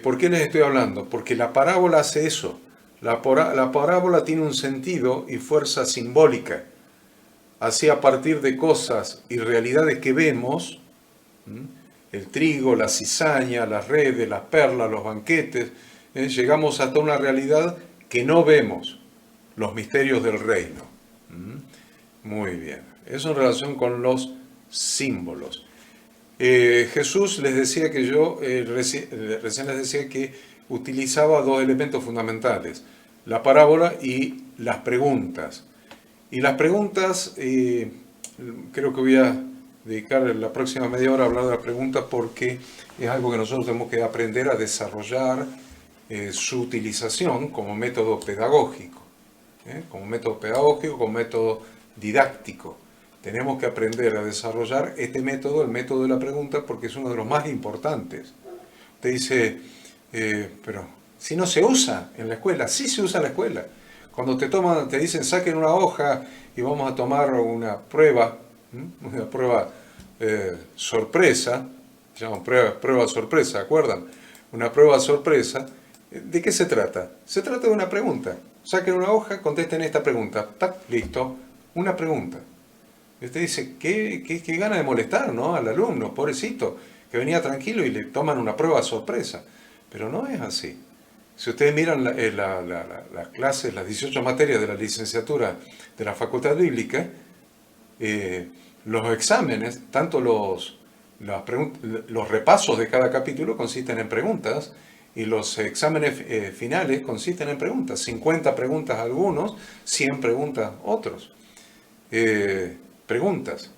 ¿por qué les estoy hablando? Porque la parábola hace eso. La parábola tiene un sentido y fuerza simbólica. Así, a partir de cosas y realidades que vemos, el trigo, la cizaña, las redes, las perlas, los banquetes, llegamos hasta una realidad que no vemos, los misterios del reino. Muy bien, eso en relación con los símbolos. Jesús les decía recién les decía que utilizaba dos elementos fundamentales, la parábola y las preguntas. Y las preguntas, creo que voy a dedicar la próxima media hora a hablar de las preguntas porque es algo que nosotros tenemos que aprender a desarrollar su utilización como método pedagógico, como método didáctico. Tenemos que aprender a desarrollar este método, el método de la pregunta, porque es uno de los más importantes. Usted dice, pero si no se usa en la escuela, sí se usa en la escuela. Cuando te dicen saquen una hoja y vamos a tomar una prueba sorpresa, se llaman prueba sorpresa, ¿se acuerdan? Una prueba sorpresa, ¿de qué se trata? Se trata de una pregunta. Saquen una hoja, contesten esta pregunta. ¡Tac! Listo, una pregunta. Y usted dice, qué gana de molestar, ¿no? Al alumno, pobrecito, que venía tranquilo y le toman una prueba sorpresa. Pero no es así. Si ustedes miran las clases, las 18 materias de la licenciatura de la Facultad Bíblica, los exámenes, tanto los repasos de cada capítulo consisten en preguntas y los exámenes finales consisten en preguntas. 50 preguntas algunos, 100 preguntas otros. Preguntas.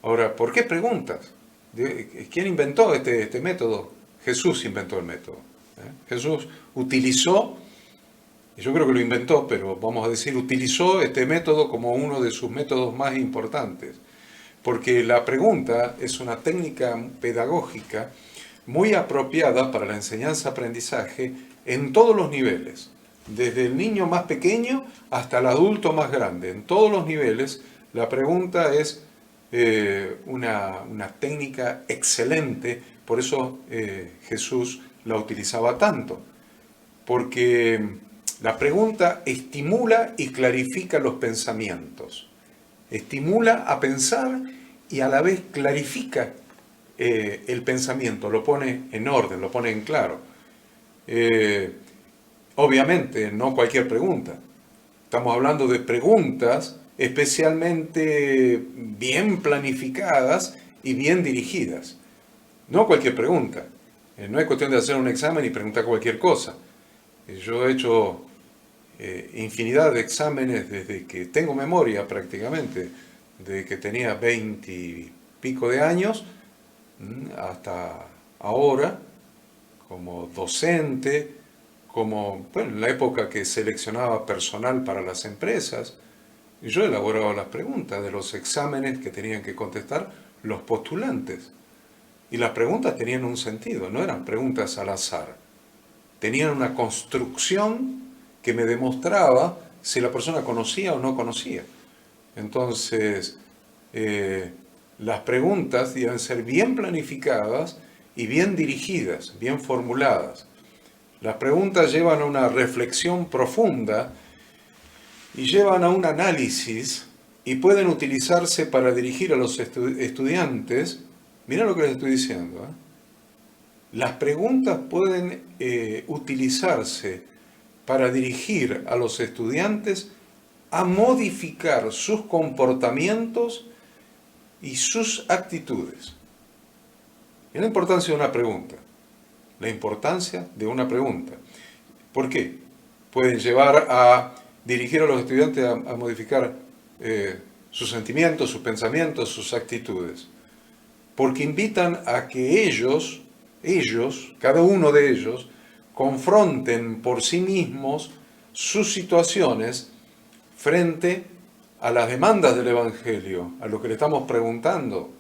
Ahora, ¿por qué preguntas? ¿Quién inventó este método? Jesús inventó el método. Jesús utilizó, yo creo que lo inventó, pero vamos a decir, utilizó este método como uno de sus métodos más importantes. Porque la pregunta es una técnica pedagógica muy apropiada para la enseñanza-aprendizaje en todos los niveles. Desde el niño más pequeño hasta el adulto más grande. En todos los niveles, la pregunta es una técnica excelente, por eso Jesús la utilizaba tanto. Porque la pregunta estimula y clarifica los pensamientos. Estimula a pensar y a la vez clarifica el pensamiento, lo pone en orden, lo pone en claro. Obviamente, no cualquier pregunta. Estamos hablando de preguntas especialmente bien planificadas y bien dirigidas. No cualquier pregunta. No es cuestión de hacer un examen y preguntar cualquier cosa. Yo he hecho infinidad de exámenes desde que tengo memoria prácticamente, desde que tenía 20 y pico de años hasta ahora, como docente, en la época que seleccionaba personal para las empresas, yo elaboraba las preguntas de los exámenes que tenían que contestar los postulantes. Y las preguntas tenían un sentido, no eran preguntas al azar. Tenían una construcción que me demostraba si la persona conocía o no conocía. Entonces, las preguntas deben ser bien planificadas y bien dirigidas, bien formuladas. Las preguntas llevan a una reflexión profunda y llevan a un análisis y pueden utilizarse para dirigir a los estudiantes. Mirá lo que les estoy diciendo. Las preguntas pueden utilizarse para dirigir a los estudiantes a modificar sus comportamientos y sus actitudes. Y la importancia de una pregunta. La importancia de una pregunta. ¿Por qué? Pueden llevar a dirigir a los estudiantes a modificar sus sentimientos, sus pensamientos, sus actitudes. Porque invitan a que ellos, cada uno de ellos, confronten por sí mismos sus situaciones frente a las demandas del Evangelio, a lo que le estamos preguntando,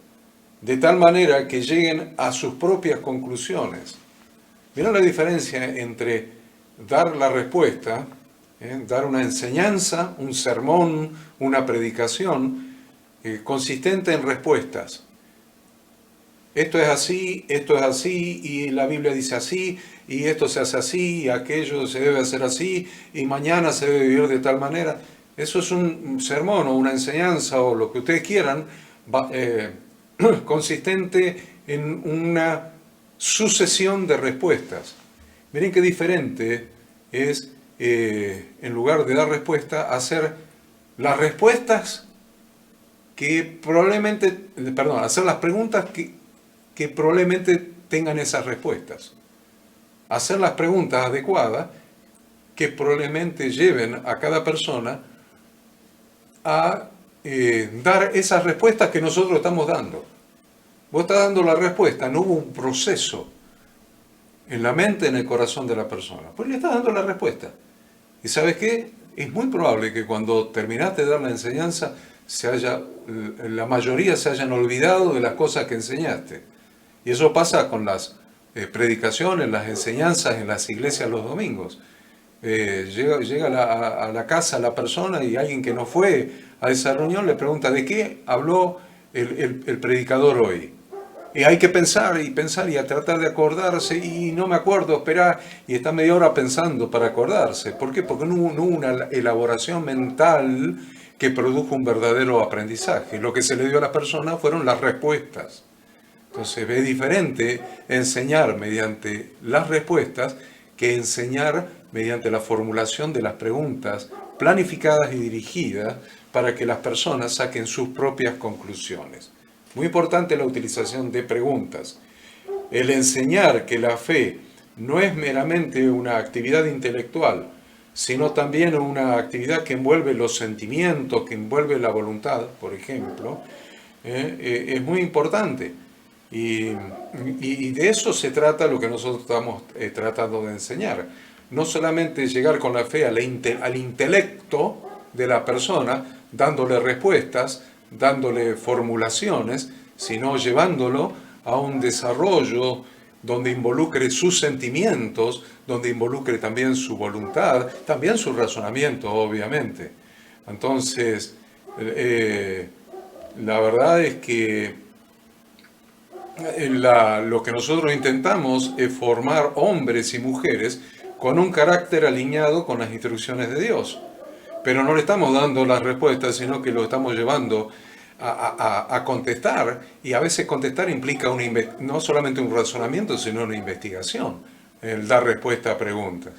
de tal manera que lleguen a sus propias conclusiones. ¿Vieron la diferencia entre dar la respuesta, dar una enseñanza, un sermón, una predicación, consistente en respuestas? Esto es así, y la Biblia dice así, y esto se hace así, y aquello se debe hacer así, y mañana se debe vivir de tal manera. Eso es un sermón o una enseñanza o lo que ustedes quieran, consistente en una sucesión de respuestas. Miren qué diferente es, en lugar de dar respuesta, hacer las respuestas que probablemente, hacer las preguntas que probablemente tengan esas respuestas. Hacer las preguntas adecuadas que probablemente lleven a cada persona a dar esas respuestas que nosotros estamos dando. Vos estás dando la respuesta, no hubo un proceso en la mente, en el corazón de la persona. Pues le estás dando la respuesta. ¿Y sabes qué? Es muy probable que cuando terminaste de dar la enseñanza, la mayoría se hayan olvidado de las cosas que enseñaste. Y eso pasa con las predicaciones, las enseñanzas en las iglesias los domingos. Llega a la casa la persona y alguien que no fue a esa reunión le pregunta ¿de qué habló el predicador hoy? Y hay que pensar y a tratar de acordarse y no me acuerdo, esperá, y está media hora pensando para acordarse. ¿Por qué? Porque no hubo una elaboración mental que produjo un verdadero aprendizaje. Lo que se le dio a la persona fueron las respuestas. Entonces es diferente enseñar mediante las respuestas que enseñar mediante la formulación de las preguntas planificadas y dirigidas para que las personas saquen sus propias conclusiones. Muy importante la utilización de preguntas. El enseñar que la fe no es meramente una actividad intelectual, sino también una actividad que envuelve los sentimientos, que envuelve la voluntad, por ejemplo, es muy importante. Y de eso se trata lo que nosotros estamos tratando de enseñar. No solamente llegar con la fe al intelecto de la persona, dándole respuestas, dándole formulaciones, sino llevándolo a un desarrollo donde involucre sus sentimientos, donde involucre también su voluntad, también su razonamiento, obviamente. Entonces, la verdad es que lo que nosotros intentamos es formar hombres y mujeres con un carácter alineado con las instrucciones de Dios. Pero no le estamos dando las respuestas, sino que lo estamos llevando a contestar, y a veces contestar implica no solamente un razonamiento, sino una investigación, el dar respuesta a preguntas.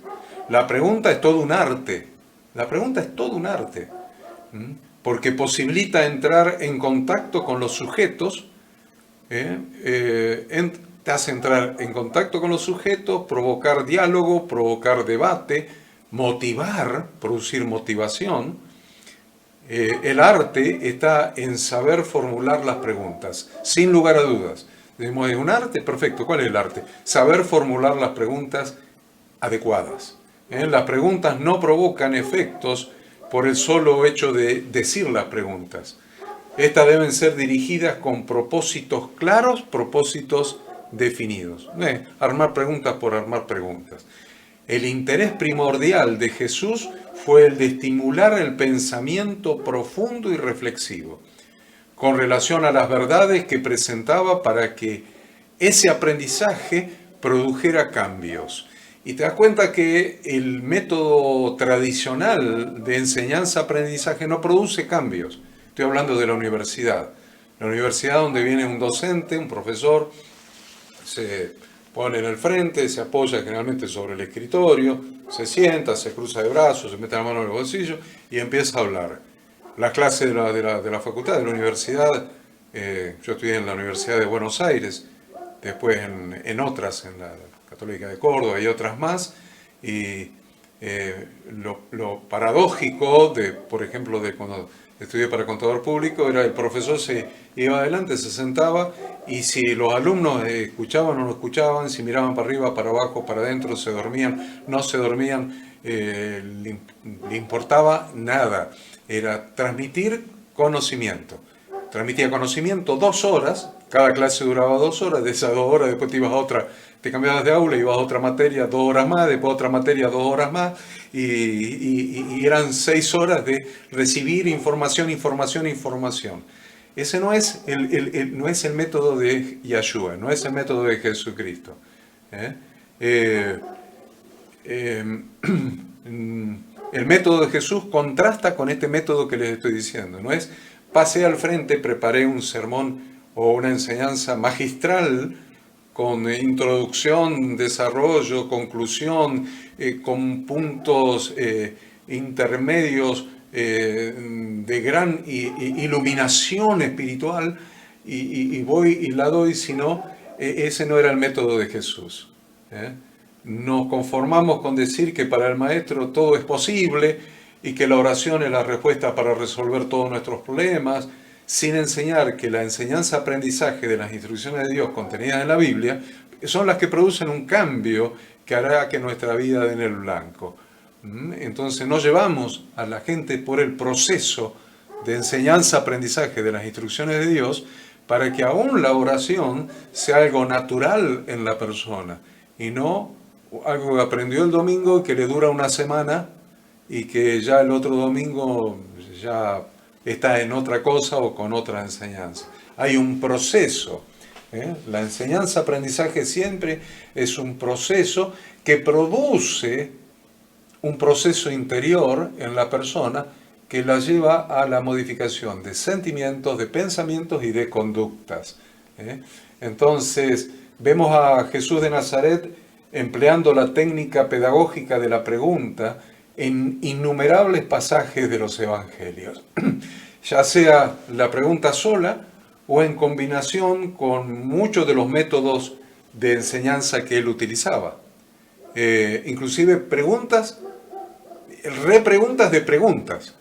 La pregunta es todo un arte, la pregunta es todo un arte, porque posibilita entrar en contacto con los sujetos, te hace entrar en contacto con los sujetos, provocar diálogo, provocar debate, motivar, producir motivación. El arte está en saber formular las preguntas, sin lugar a dudas. Decimos, ¿es un arte? Perfecto. ¿Cuál es el arte? Saber formular las preguntas adecuadas. Las preguntas no provocan efectos por el solo hecho de decir las preguntas. Estas deben ser dirigidas con propósitos claros, propósitos definidos. Armar preguntas por armar preguntas. El interés primordial de Jesús fue el de estimular el pensamiento profundo y reflexivo con relación a las verdades que presentaba para que ese aprendizaje produjera cambios. Y te das cuenta que el método tradicional de enseñanza-aprendizaje no produce cambios. Estoy hablando de la universidad. La universidad donde viene un docente, un profesor, se pone en el frente, se apoya generalmente sobre el escritorio, se sienta, se cruza de brazos, se mete la mano en el bolsillo y empieza a hablar. Las clases de la facultad, de la universidad, yo estudié en la Universidad de Buenos Aires, después en otras, en la Católica de Córdoba y otras más, y lo paradójico, por ejemplo, de cuando estudié para contador público, era el profesor se iba adelante, se sentaba, y si los alumnos escuchaban o no escuchaban, si miraban para arriba, para abajo, para adentro, se dormían, no se dormían, le importaba nada. Era transmitir conocimiento. Transmitía conocimiento 2 horas, cada clase duraba 2 horas, de esas 2 horas después te ibas a otra, te cambiabas de aula, ibas a otra materia 2 horas más, después otra materia 2 horas más, y eran 6 horas de recibir información. Ese no es no es el método de Yahshua, no es el método de Jesucristo. El método de Jesús contrasta con este método que les estoy diciendo. No es pasé al frente, preparé un sermón o una enseñanza magistral con introducción, desarrollo, conclusión, con puntos intermedios de gran iluminación espiritual, y voy y la doy, sino ese no era el método de Jesús. nos conformamos con decir que para el maestro todo es posible y que la oración es la respuesta para resolver todos nuestros problemas, sin enseñar que la enseñanza-aprendizaje de las instrucciones de Dios contenidas en la Biblia son las que producen un cambio que hará que nuestra vida dé en el blanco. Entonces no llevamos a la gente por el proceso de enseñanza-aprendizaje de las instrucciones de Dios para que aún la oración sea algo natural en la persona y no algo que aprendió el domingo y que le dura una semana y que ya el otro domingo ya está en otra cosa o con otra enseñanza. Hay un proceso. La enseñanza-aprendizaje siempre es un proceso que produce un proceso interior en la persona que la lleva a la modificación de sentimientos, de pensamientos y de conductas. Entonces, vemos a Jesús de Nazaret empleando la técnica pedagógica de la pregunta en innumerables pasajes de los evangelios, ya sea la pregunta sola o en combinación con muchos de los métodos de enseñanza que él utilizaba. Inclusive preguntas, repreguntas de preguntas.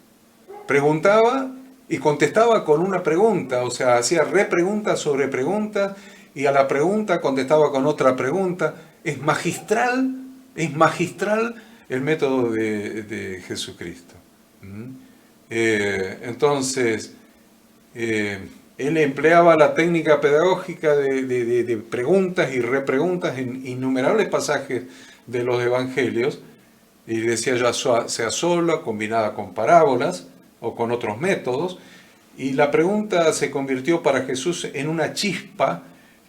Preguntaba y contestaba con una pregunta, o sea, hacía repreguntas sobre preguntas y a la pregunta contestaba con otra pregunta. Es magistral el método de Jesucristo. Entonces, él empleaba la técnica pedagógica de preguntas y repreguntas en innumerables pasajes de los evangelios, y decía ya sea sola, combinada con parábolas o con otros métodos, y la pregunta se convirtió para Jesús en una chispa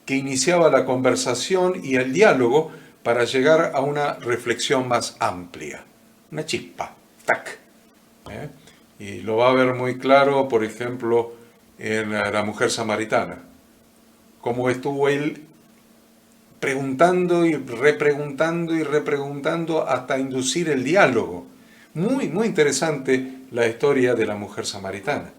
que iniciaba la conversación y el diálogo para llegar a una reflexión más amplia. Una chispa, ¡tac! Y lo va a ver muy claro, por ejemplo, en la mujer samaritana. Cómo estuvo él preguntando y repreguntando hasta inducir el diálogo. Muy, muy interesante la historia de la mujer samaritana.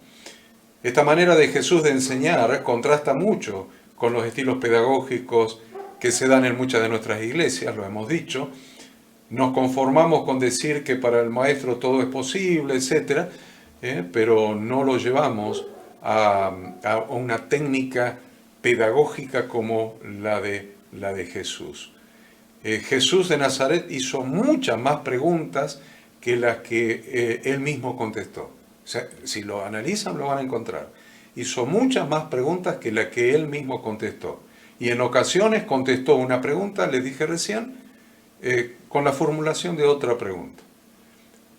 Esta manera de Jesús de enseñar contrasta mucho con los estilos pedagógicos que se dan en muchas de nuestras iglesias, lo hemos dicho. Nos conformamos con decir que para el maestro todo es posible, etc., pero no lo llevamos a una técnica pedagógica como la de Jesús. Jesús de Nazaret hizo muchas más preguntas que las que él mismo contestó. O sea, si lo analizan lo van a encontrar. Hizo muchas más preguntas que las que él mismo contestó. Y en ocasiones contestó una pregunta, les dije recién, con la formulación de otra pregunta.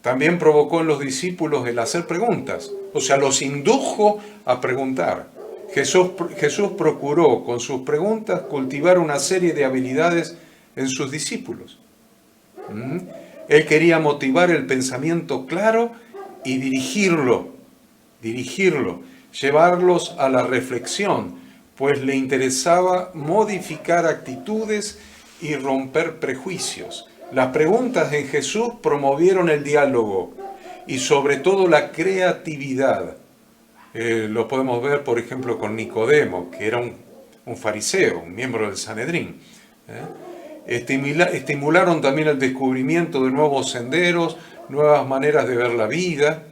También provocó en los discípulos el hacer preguntas, o sea, los indujo a preguntar. Jesús procuró con sus preguntas cultivar una serie de habilidades en sus discípulos. Él quería motivar el pensamiento claro y dirigirlo, llevarlos a la reflexión, pues le interesaba modificar actitudes y romper prejuicios. Las preguntas en Jesús promovieron el diálogo y sobre todo la creatividad. Lo podemos ver, por ejemplo, con Nicodemo, que era un fariseo, un miembro del Sanedrín. Estimularon también el descubrimiento de nuevos senderos, nuevas maneras de ver la vida.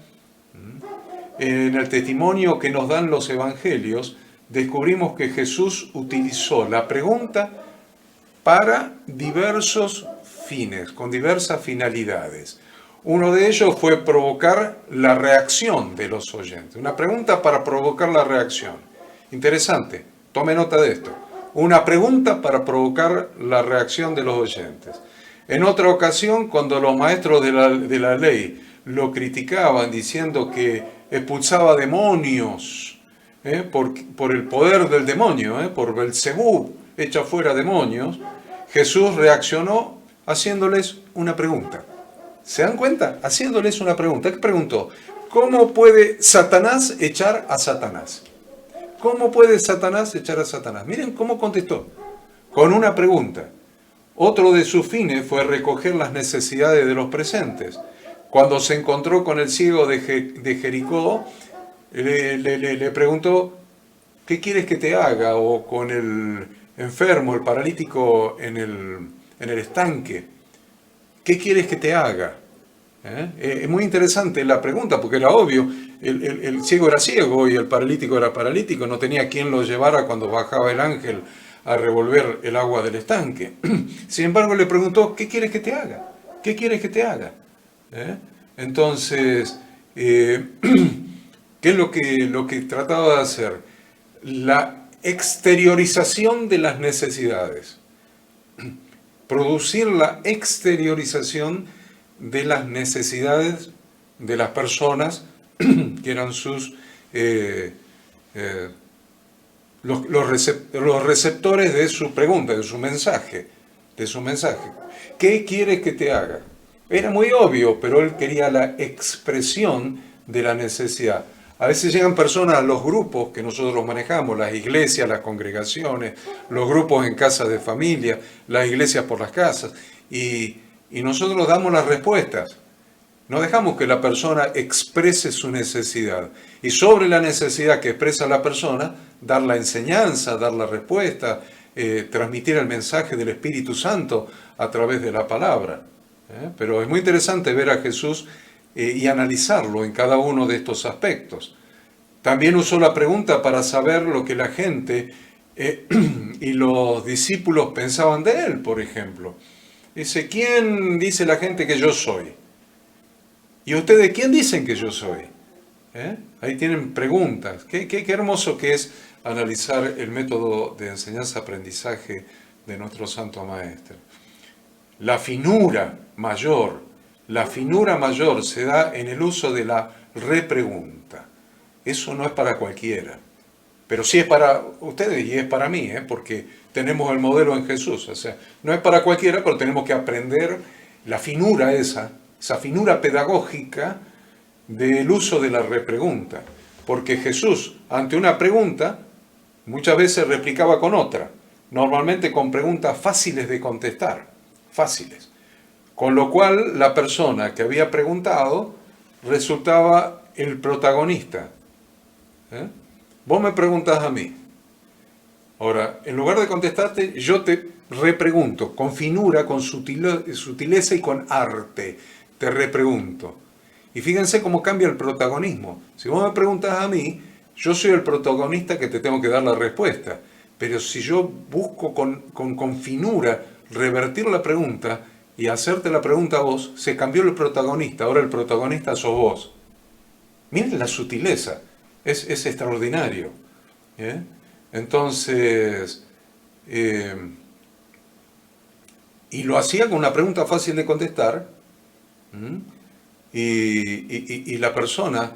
En el testimonio que nos dan los evangelios, descubrimos que Jesús utilizó la pregunta para diversos fines, con diversas finalidades. Uno de ellos fue provocar la reacción de los oyentes. Una pregunta para provocar la reacción. Interesante, tome nota de esto. Una pregunta para provocar la reacción de los oyentes. En otra ocasión, cuando los maestros de la ley lo criticaban diciendo que expulsaba demonios por el poder del demonio, por Belcebú, echa fuera demonios, Jesús reaccionó haciéndoles una pregunta. ¿Se dan cuenta? Haciéndoles una pregunta. ¿Qué preguntó? ¿Cómo puede Satanás echar a Satanás? ¿Cómo puede Satanás echar a Satanás? Miren cómo contestó. Con una pregunta. Otro de sus fines fue recoger las necesidades de los presentes. Cuando se encontró con el ciego de Jericó, le preguntó, ¿qué quieres que te haga? O con el enfermo, el paralítico en en el estanque. ¿Qué quieres que te haga? Es muy interesante la pregunta, porque era obvio, el ciego era ciego y el paralítico era paralítico, no tenía quien lo llevara cuando bajaba el ángel a revolver el agua del estanque. Sin embargo, le preguntó, ¿qué quieres que te haga? ¿Qué quieres que te haga? Entonces, ¿qué es lo que trataba de hacer? La exteriorización de las necesidades. Producir la exteriorización de las necesidades de las personas que eran los receptores de su pregunta, de su mensaje. ¿Qué quieres que te haga? Era muy obvio, pero él quería la expresión de la necesidad. A veces llegan personas a los grupos que nosotros los manejamos, las iglesias, las congregaciones, los grupos en casas de familia, las iglesias por las casas, y nosotros damos las respuestas. No dejamos que la persona exprese su necesidad. Y sobre la necesidad que expresa la persona, dar la enseñanza, dar la respuesta, transmitir el mensaje del Espíritu Santo a través de la palabra. Pero es muy interesante ver a Jesús y analizarlo en cada uno de estos aspectos. También usó la pregunta para saber lo que la gente y los discípulos pensaban de él, por ejemplo. Dice, ¿quién dice la gente que yo soy? ¿Y ustedes quién dicen que yo soy? Ahí tienen preguntas. Qué hermoso que es analizar el método de enseñanza-aprendizaje de nuestro Santo Maestro. La finura mayor se da en el uso de la repregunta. Eso no es para cualquiera, pero sí es para ustedes y es para mí, porque tenemos el modelo en Jesús. O sea, no es para cualquiera, pero tenemos que aprender la finura esa finura pedagógica del uso de la repregunta. Porque Jesús, ante una pregunta, muchas veces replicaba con otra, normalmente con preguntas fáciles de contestar, fáciles. Con lo cual, la persona que había preguntado resultaba el protagonista. Vos me preguntás a mí. Ahora, en lugar de contestarte, yo te repregunto, con finura, con sutileza y con arte. Te repregunto. Y fíjense cómo cambia el protagonismo. Si vos me preguntás a mí, yo soy el protagonista que te tengo que dar la respuesta. Pero si yo busco con finura revertir la pregunta y hacerte la pregunta a vos, se cambió el protagonista. Ahora el protagonista sos vos. Miren la sutileza. Es extraordinario. Entonces, y lo hacía con una pregunta fácil de contestar. Y la persona,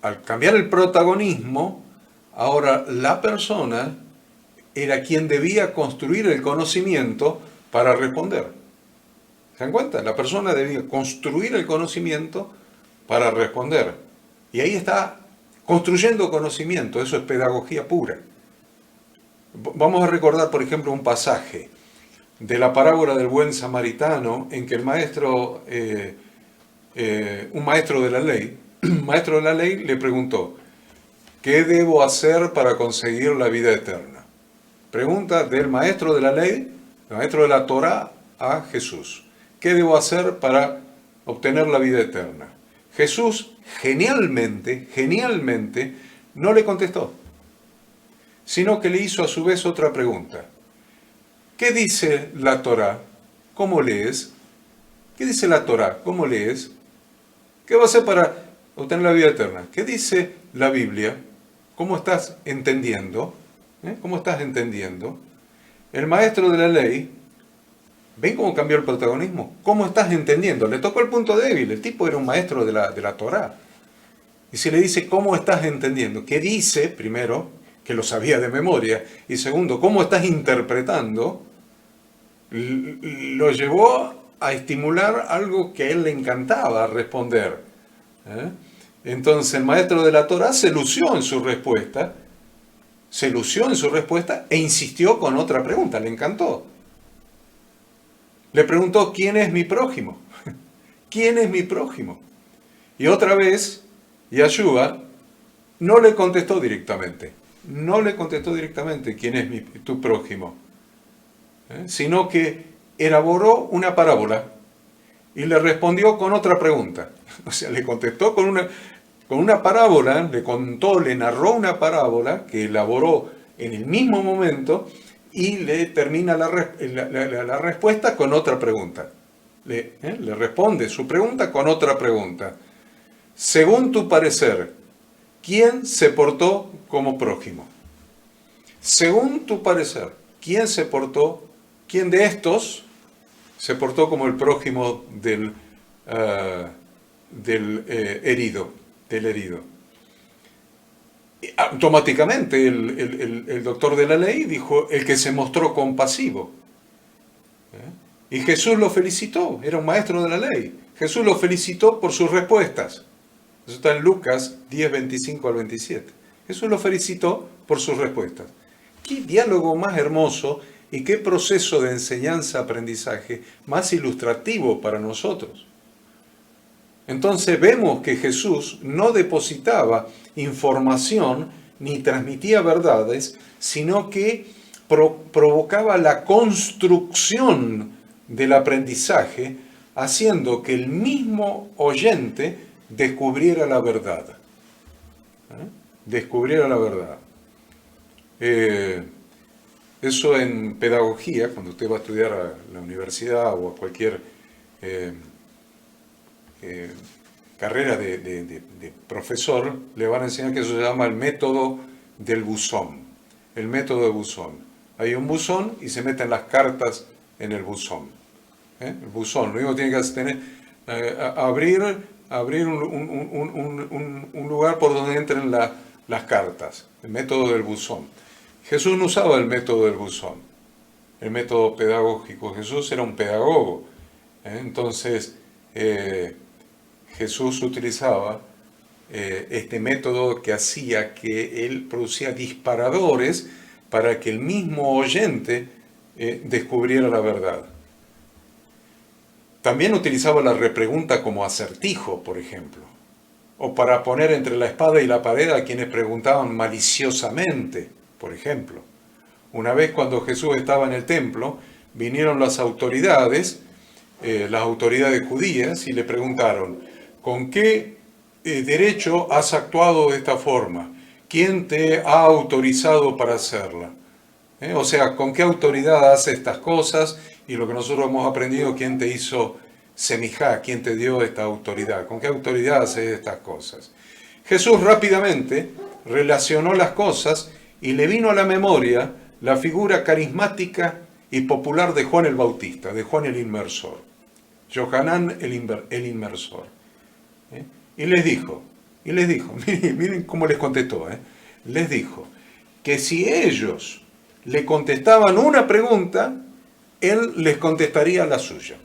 al cambiar el protagonismo, ahora la persona era quien debía construir el conocimiento para responder. ¿Se dan cuenta? La persona debía construir el conocimiento para responder. Y ahí está construyendo conocimiento, eso es pedagogía pura. Vamos a recordar, por ejemplo, un pasaje de la parábola del buen samaritano, en que el maestro, un maestro de la ley le preguntó, ¿qué debo hacer para conseguir la vida eterna? Pregunta del maestro de la ley, el maestro de la Torá, a Jesús. ¿Qué debo hacer para obtener la vida eterna? Jesús, genialmente, no le contestó, sino que le hizo a su vez otra pregunta. ¿Qué dice la Torá? ¿Cómo lees? ¿Qué dice la Torá? ¿Cómo lees? ¿Qué va a hacer para obtener la vida eterna? ¿Qué dice la Biblia? ¿Cómo estás entendiendo? ¿Cómo estás entendiendo? El maestro de la ley, ¿ven cómo cambió el protagonismo? ¿Cómo estás entendiendo? Le tocó el punto débil. El tipo era un maestro de la Torá. Y si le dice, ¿cómo estás entendiendo? ¿Qué dice? Primero, que lo sabía de memoria. Y segundo, ¿cómo estás interpretando? Lo llevó a estimular algo que a él le encantaba responder. Entonces el maestro de la Torá se lució en su respuesta e insistió con otra pregunta, le encantó. Le preguntó, ¿quién es mi prójimo? ¿Quién es mi prójimo? Y otra vez, Yeshua no le contestó directamente. No le contestó directamente quién es tu prójimo. Sino que elaboró una parábola y le respondió con otra pregunta. O sea, le contestó con una parábola, le contó, le narró una parábola que elaboró en el mismo momento y le termina la respuesta con otra pregunta. Le responde su pregunta con otra pregunta. Según tu parecer, ¿quién se portó como prójimo? Según tu parecer, ¿quién de estos se portó como el prójimo del herido? Automáticamente el doctor de la ley dijo, el que se mostró compasivo. Y Jesús lo felicitó, era un maestro de la ley. Jesús lo felicitó por sus respuestas. Eso está en Lucas 10, 25 al 27. Jesús lo felicitó por sus respuestas. Qué diálogo más hermoso y qué proceso de enseñanza-aprendizaje más ilustrativo para nosotros. Entonces vemos que Jesús no depositaba información ni transmitía verdades, sino que provocaba la construcción del aprendizaje, haciendo que el mismo oyente descubriera la verdad. Descubriera la verdad. Eso en pedagogía, cuando usted va a estudiar a la universidad o a cualquier carrera de profesor, le van a enseñar que eso se llama el método del buzón. El método de buzón. Hay un buzón y se meten las cartas en el buzón. El buzón, lo único que tiene que hacer es abrir un lugar por donde entren las cartas. El método del buzón. Jesús no usaba el método del buzón, el método pedagógico. Jesús era un pedagogo. Entonces, Jesús utilizaba este método que hacía que él producía disparadores para que el mismo oyente descubriera la verdad. También utilizaba la repregunta como acertijo, por ejemplo, o para poner entre la espada y la pared a quienes preguntaban maliciosamente, por ejemplo. Una vez cuando Jesús estaba en el templo, vinieron las autoridades judías, y le preguntaron, ¿con qué derecho has actuado de esta forma? ¿Quién te ha autorizado para hacerla? O sea, ¿con qué autoridad haces estas cosas? Y lo que nosotros hemos aprendido, ¿quién te hizo semijá? ¿Quién te dio esta autoridad? ¿Con qué autoridad haces estas cosas? Jesús rápidamente relacionó las cosas y le vino a la memoria la figura carismática y popular de Juan el Bautista, de Juan el Inmersor. Yohanan el Inmersor. Y les dijo, miren cómo les contestó, les dijo que si ellos le contestaban una pregunta, él les contestaría la suya.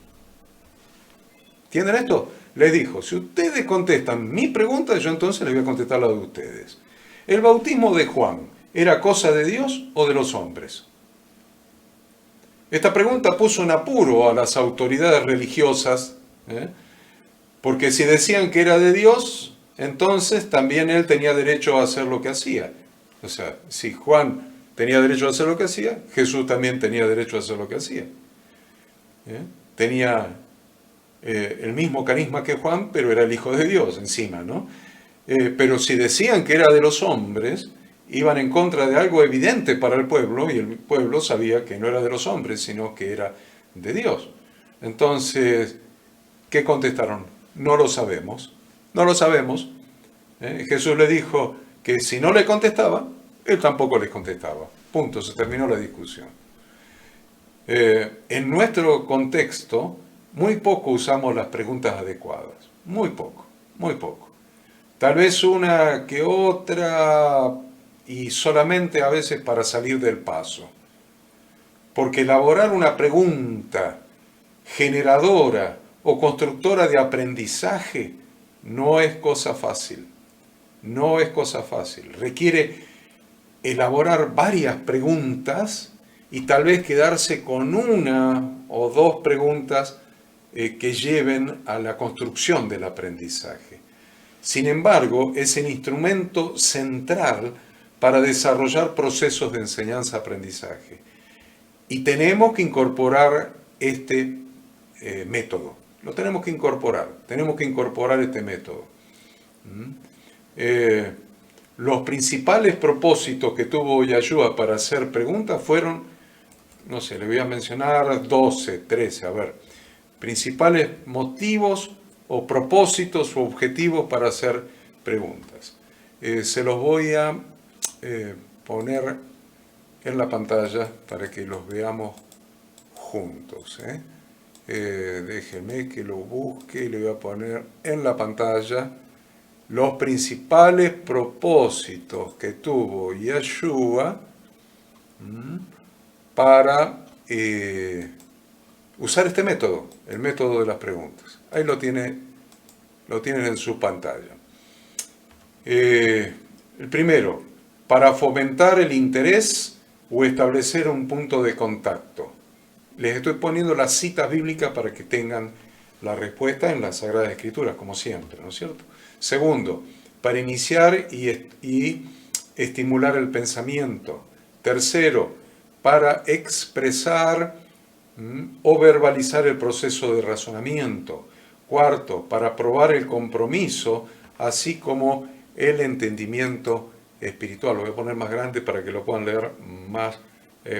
¿Entienden esto? Les dijo, si ustedes contestan mi pregunta, yo entonces les voy a contestar la de ustedes. ¿El bautismo de Juan era cosa de Dios o de los hombres? Esta pregunta puso en apuro a las autoridades religiosas, porque si decían que era de Dios, entonces también él tenía derecho a hacer lo que hacía. O sea, si Juan tenía derecho a hacer lo que hacía, Jesús también tenía derecho a hacer lo que hacía. Tenía el mismo carisma que Juan, pero era el Hijo de Dios encima, ¿no? Pero si decían que era de los hombres, iban en contra de algo evidente para el pueblo, y el pueblo sabía que no era de los hombres, sino que era de Dios. Entonces, ¿qué contestaron? No lo sabemos. No lo sabemos. Jesús le dijo que si no le contestaba, él tampoco les contestaba. Punto, se terminó la discusión. En nuestro contexto, muy poco usamos las preguntas adecuadas. Muy poco, muy poco. Tal vez una que otra, y solamente a veces para salir del paso. Porque elaborar una pregunta generadora o constructora de aprendizaje no es cosa fácil. No es cosa fácil. Requiere elaborar varias preguntas y tal vez quedarse con una o dos preguntas que lleven a la construcción del aprendizaje. Sin embargo, es el instrumento central para desarrollar procesos de enseñanza-aprendizaje. Y tenemos que incorporar este método. Lo tenemos que incorporar este método. Los principales propósitos que tuvo Yeshua para hacer preguntas fueron, no sé, le voy a mencionar 12, 13, a ver, principales motivos o propósitos o objetivos para hacer preguntas. Se los voy a poner en la pantalla para que los veamos juntos. Déjenme que lo busque y le voy a poner en la pantalla los principales propósitos que tuvo Yeshua para usar este método, el método de las preguntas. Ahí lo tienen en su pantalla. El primero, para fomentar el interés o establecer un punto de contacto. Les estoy poniendo las citas bíblicas para que tengan la respuesta en las Sagradas Escrituras, como siempre, ¿no es cierto? Segundo, para iniciar y estimular el pensamiento. Tercero, para expresar o verbalizar el proceso de razonamiento. Cuarto, para probar el compromiso, así como el entendimiento espiritual. Lo voy a poner más grande para que lo puedan leer más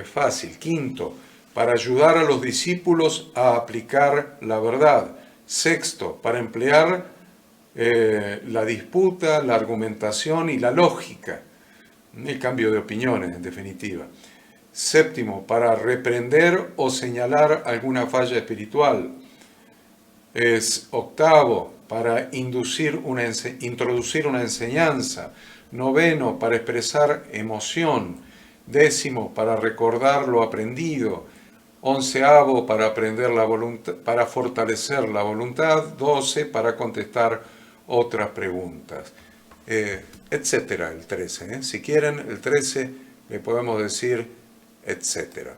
fácil. Quinto, para ayudar a los discípulos a aplicar la verdad. Sexto, para emplear la disputa, la argumentación y la lógica, el cambio de opiniones, en definitiva. Séptimo, para reprender o señalar alguna falla espiritual. Octavo, para introducir una enseñanza. Noveno, para expresar emoción. Décimo, para recordar lo aprendido. Onceavo, para para fortalecer la voluntad. 12, para contestar otras preguntas, etcétera. El 13, si quieren, el 13 le podemos decir etcétera.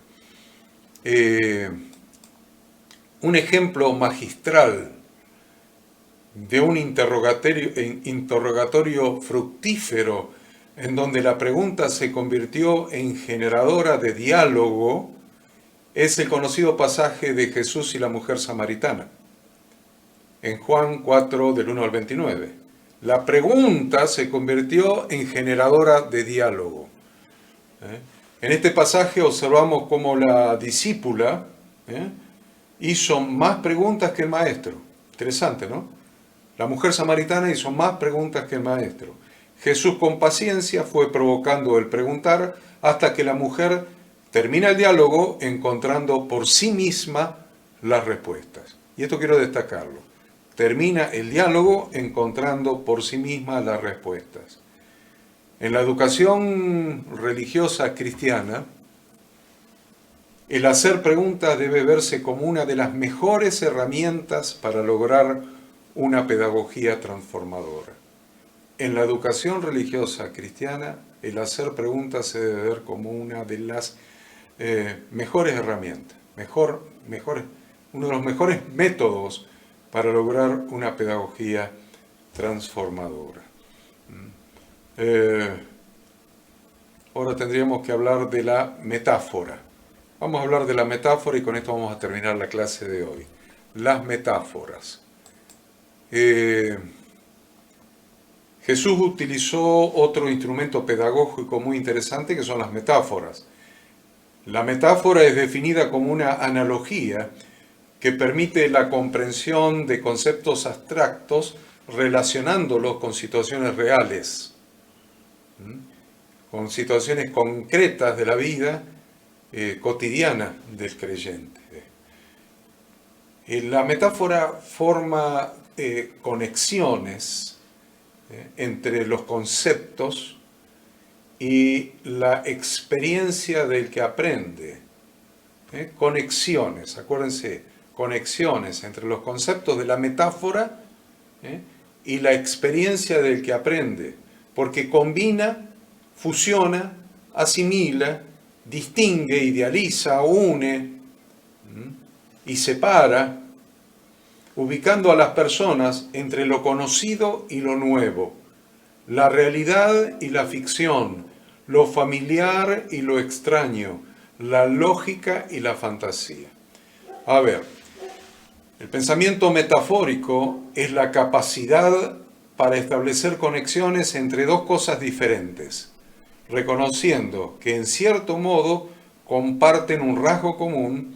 Un ejemplo magistral de un interrogatorio fructífero en donde la pregunta se convirtió en generadora de diálogo es el conocido pasaje de Jesús y la mujer samaritana en Juan 4, del 1 al 29. La pregunta se convirtió en generadora de diálogo. En este pasaje observamos cómo la discípula hizo más preguntas que el maestro. Interesante, ¿no? La mujer samaritana hizo más preguntas que el maestro. Jesús con paciencia fue provocando el preguntar hasta que la mujer termina el diálogo encontrando por sí misma las respuestas. Y esto quiero destacarlo. Termina el diálogo encontrando por sí misma las respuestas. En la educación religiosa cristiana, el hacer preguntas debe verse como una de las mejores herramientas para lograr una pedagogía transformadora. En la educación religiosa cristiana, el hacer preguntas se debe ver como una de las mejores herramientas, uno de los mejores métodos para lograr una pedagogía transformadora. Ahora tendríamos que hablar de la metáfora. Vamos a hablar de la metáfora y con esto vamos a terminar la clase de hoy. Las metáforas. Jesús utilizó otro instrumento pedagógico muy interesante que son las metáforas. La metáfora es definida como una analogía que permite la comprensión de conceptos abstractos relacionándolos con situaciones reales, con situaciones concretas de la vida cotidiana del creyente. La metáfora forma conexiones entre los conceptos y la experiencia del que aprende. Conexiones, acuérdense, conexiones entre los conceptos de la metáfora y la experiencia del que aprende, porque combina, fusiona, asimila, distingue, idealiza, une y separa, ubicando a las personas entre lo conocido y lo nuevo, la realidad y la ficción, lo familiar y lo extraño, la lógica y la fantasía. A ver, el pensamiento metafórico es la capacidad para establecer conexiones entre dos cosas diferentes, reconociendo que en cierto modo comparten un rasgo común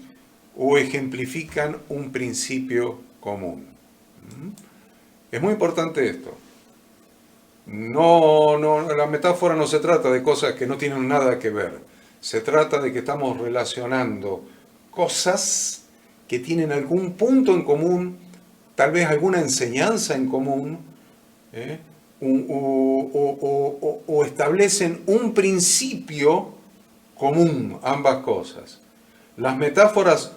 o ejemplifican un principio común. Es muy importante esto. La metáfora no se trata de cosas que no tienen nada que ver. Se trata de que estamos relacionando cosas que tienen algún punto en común, tal vez alguna enseñanza en común, o establecen un principio común, ambas cosas. Las metáforas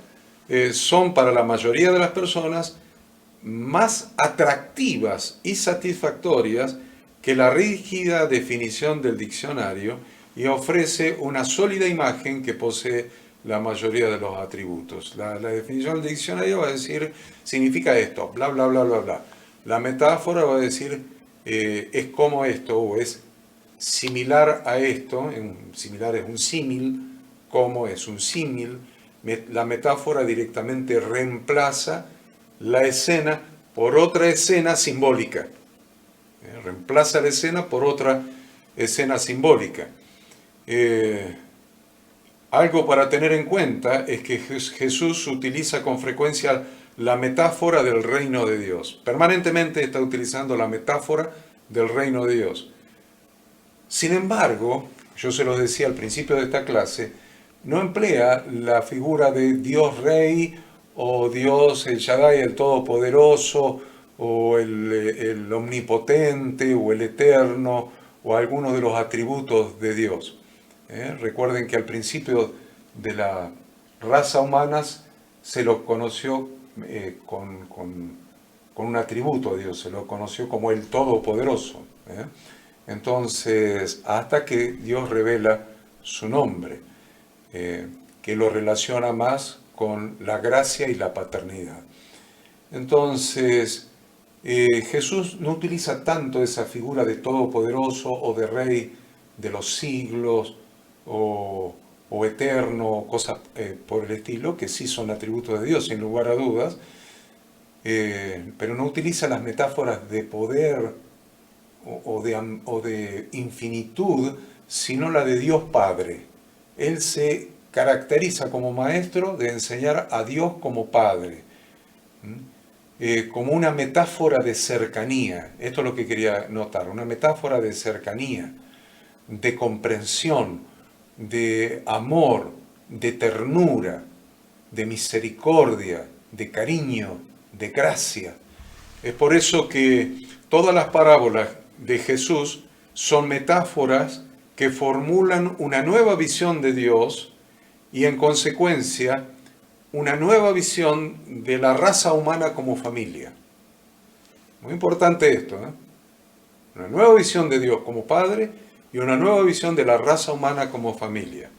son para la mayoría de las personas más atractivas y satisfactorias que la rígida definición del diccionario y ofrece una sólida imagen que posee la mayoría de los atributos. La definición del diccionario va a decir, significa esto, bla, bla, bla, bla, bla. La metáfora va a decir, es como esto, o es similar a esto, similar es un símil, como es un símil. La metáfora directamente reemplaza la escena por otra escena simbólica. Reemplaza la escena por otra escena simbólica. Algo para tener en cuenta es que Jesús utiliza con frecuencia la metáfora del reino de Dios. Permanentemente está utilizando la metáfora del reino de Dios. Sin embargo, yo se lo decía al principio de esta clase, no emplea la figura de Dios Rey o Dios el Shaddai, el Todopoderoso, o el Omnipotente, o el Eterno, o algunos de los atributos de Dios. Recuerden que al principio de la raza humana se lo conoció con un atributo de Dios, se lo conoció como el Todopoderoso. Entonces, hasta que Dios revela su nombre, que lo relaciona más con la gracia y la paternidad. Entonces, Jesús no utiliza tanto esa figura de todopoderoso o de rey de los siglos o eterno, cosas por el estilo, que sí son atributos de Dios, sin lugar a dudas, pero no utiliza las metáforas de poder o de infinitud, sino la de Dios Padre. Él se caracteriza como maestro de enseñar a Dios como Padre, como una metáfora de cercanía. Esto es lo que quería notar, una metáfora de cercanía, de comprensión, de amor, de ternura, de misericordia, de cariño, de gracia. Es por eso que todas las parábolas de Jesús son metáforas que formulan una nueva visión de Dios y en consecuencia una nueva visión de la raza humana como familia. Muy importante esto, ¿eh? Una nueva visión de Dios como Padre y una nueva visión de la raza humana como familia.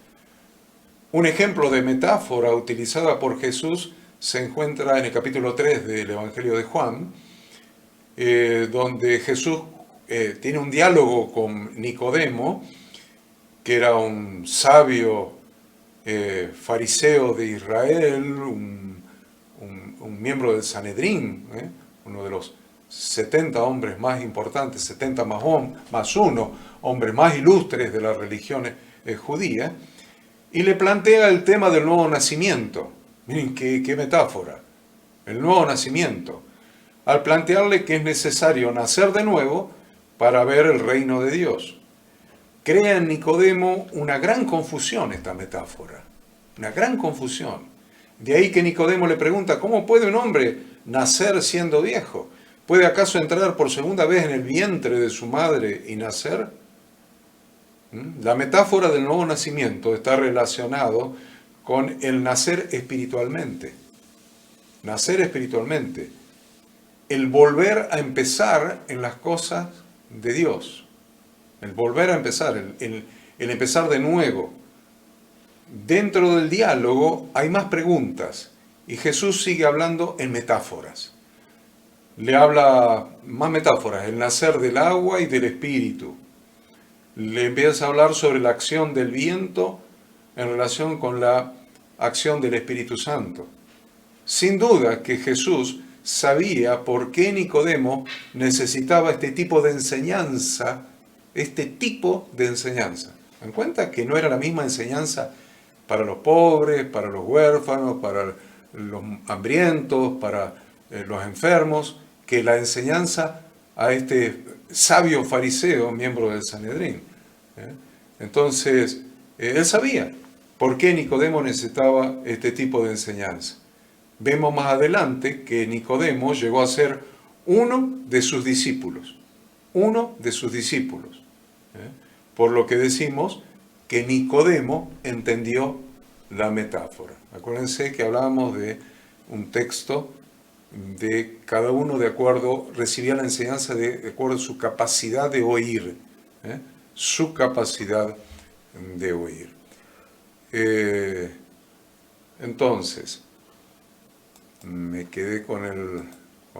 Un ejemplo de metáfora utilizada por Jesús se encuentra en el capítulo 3 del Evangelio de Juan, donde Jesús tiene un diálogo con Nicodemo, que era un sabio fariseo de Israel, un miembro del Sanedrín, uno de los 70 hombres más importantes, 70 más uno, hombres más ilustres de la religión judía, y le plantea el tema del nuevo nacimiento. Miren qué metáfora, el nuevo nacimiento, al plantearle que es necesario nacer de nuevo para ver el reino de Dios. Crea en Nicodemo una gran confusión esta metáfora, una gran confusión. De ahí que Nicodemo le pregunta, ¿cómo puede un hombre nacer siendo viejo? ¿Puede acaso entrar por segunda vez en el vientre de su madre y nacer? La metáfora del nuevo nacimiento está relacionado con el nacer espiritualmente. Nacer espiritualmente. El volver a empezar en las cosas de Dios. El volver a empezar, el empezar de nuevo. Dentro del diálogo hay más preguntas y Jesús sigue hablando en metáforas. Le habla más metáforas, el nacer del agua y del espíritu. Le empieza a hablar sobre la acción del viento en relación con la acción del Espíritu Santo. sin duda que Jesús sabía por qué Nicodemo necesitaba este tipo de enseñanza, ¿Dan cuenta que no era la misma enseñanza para los pobres, para los huérfanos, para los hambrientos, para los enfermos, que la enseñanza a este sabio fariseo, miembro del Sanedrín? Entonces, él sabía por qué Nicodemo necesitaba este tipo de enseñanza. Vemos más adelante que Nicodemo llegó a ser uno de sus discípulos. Por lo que decimos que Nicodemo entendió la metáfora. Acuérdense que hablábamos de un texto de cada uno recibía la enseñanza de acuerdo a su capacidad de oír. Su capacidad de oír. Entonces, me quedé con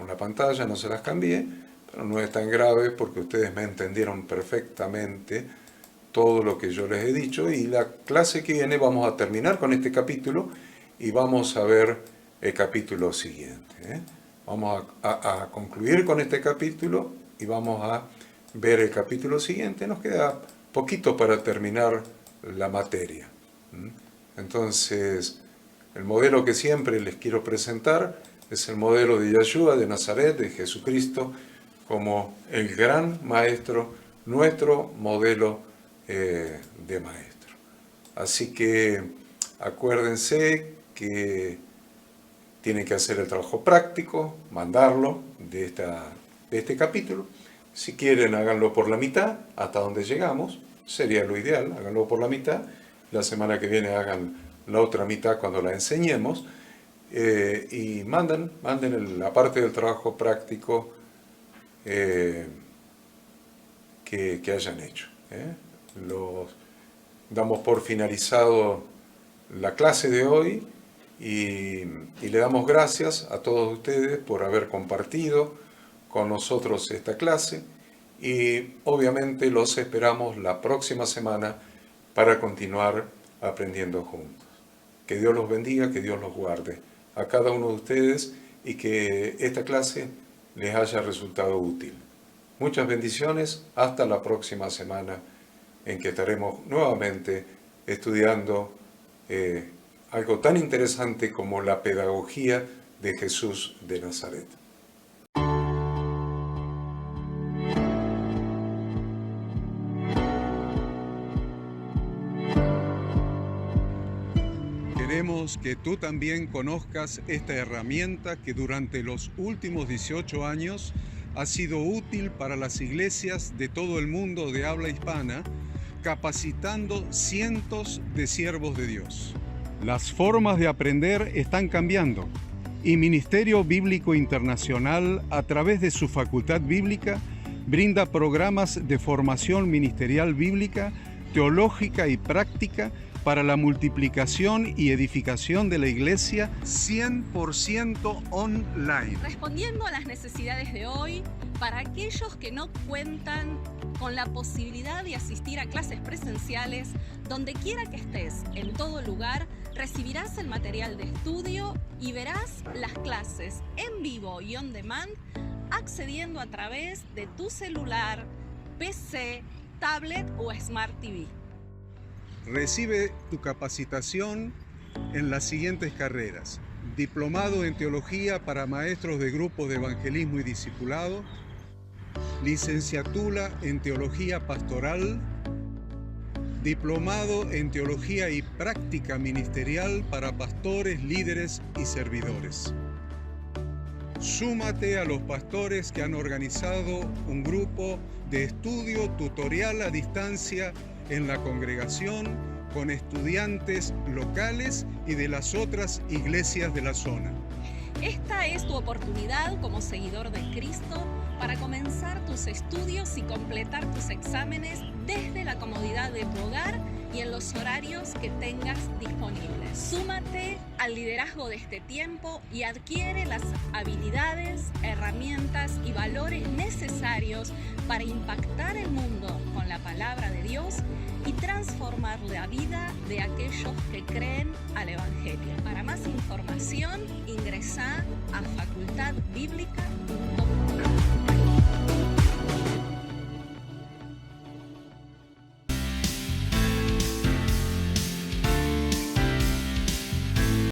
la pantalla, no se las cambié, pero no es tan grave porque ustedes me entendieron perfectamente todo lo que yo les he dicho, y la clase que viene vamos a terminar con este capítulo y vamos a ver el capítulo siguiente. Vamos a concluir con este capítulo y vamos a ver el capítulo siguiente. Nos queda poquito para terminar la materia. Entonces, el modelo que siempre les quiero presentar es el modelo de Yeshua de Nazaret, de Jesucristo, como el gran maestro, nuestro modelo de maestro. Así que acuérdense que tienen que hacer el trabajo práctico, mandarlo de este capítulo. Si quieren, háganlo por la mitad, hasta donde llegamos, sería lo ideal, háganlo por la mitad. La semana que viene hagan la otra mitad cuando la enseñemos, y manden la parte del trabajo práctico que hayan hecho. Damos por finalizado la clase de hoy y le damos gracias a todos ustedes por haber compartido con nosotros esta clase, y obviamente los esperamos la próxima semana para continuar aprendiendo juntos. Que Dios los bendiga, que Dios los guarde a cada uno de ustedes y que esta clase les haya resultado útil. Muchas bendiciones, hasta la próxima semana en que estaremos nuevamente estudiando algo tan interesante como la pedagogía de Jesús de Nazaret. Queremos que tú también conozcas esta herramienta que durante los últimos 18 años ha sido útil para las iglesias de todo el mundo de habla hispana, capacitando cientos de siervos de Dios. Las formas de aprender están cambiando y Ministerio Bíblico Internacional, a través de su Facultad Bíblica, brinda programas de formación ministerial bíblica, teológica y práctica para la multiplicación y edificación de la iglesia 100% online. Respondiendo a las necesidades de hoy, para aquellos que no cuentan con la posibilidad de asistir a clases presenciales, donde quiera que estés, en todo lugar, recibirás el material de estudio y verás las clases en vivo y on demand, accediendo a través de tu celular, PC, tablet o Smart TV. Recibe tu capacitación en las siguientes carreras: diplomado en teología para maestros de grupos de evangelismo y discipulado, licenciatura en teología pastoral, diplomado en teología y práctica ministerial para pastores, líderes y servidores. Súmate a los pastores que han organizado un grupo de estudio tutorial a distancia en la congregación con estudiantes locales y de las otras iglesias de la zona. Esta es tu oportunidad como seguidor de Cristo para comenzar tus estudios y completar tus exámenes desde la comodidad de tu hogar y en los horarios que tengas disponibles. Súmate al liderazgo de este tiempo y adquiere las habilidades, herramientas y valores necesarios para impactar el mundo con la palabra de Dios y transformar la vida de aquellos que creen al Evangelio. Para más información, ingresá a Facultad Bíblica.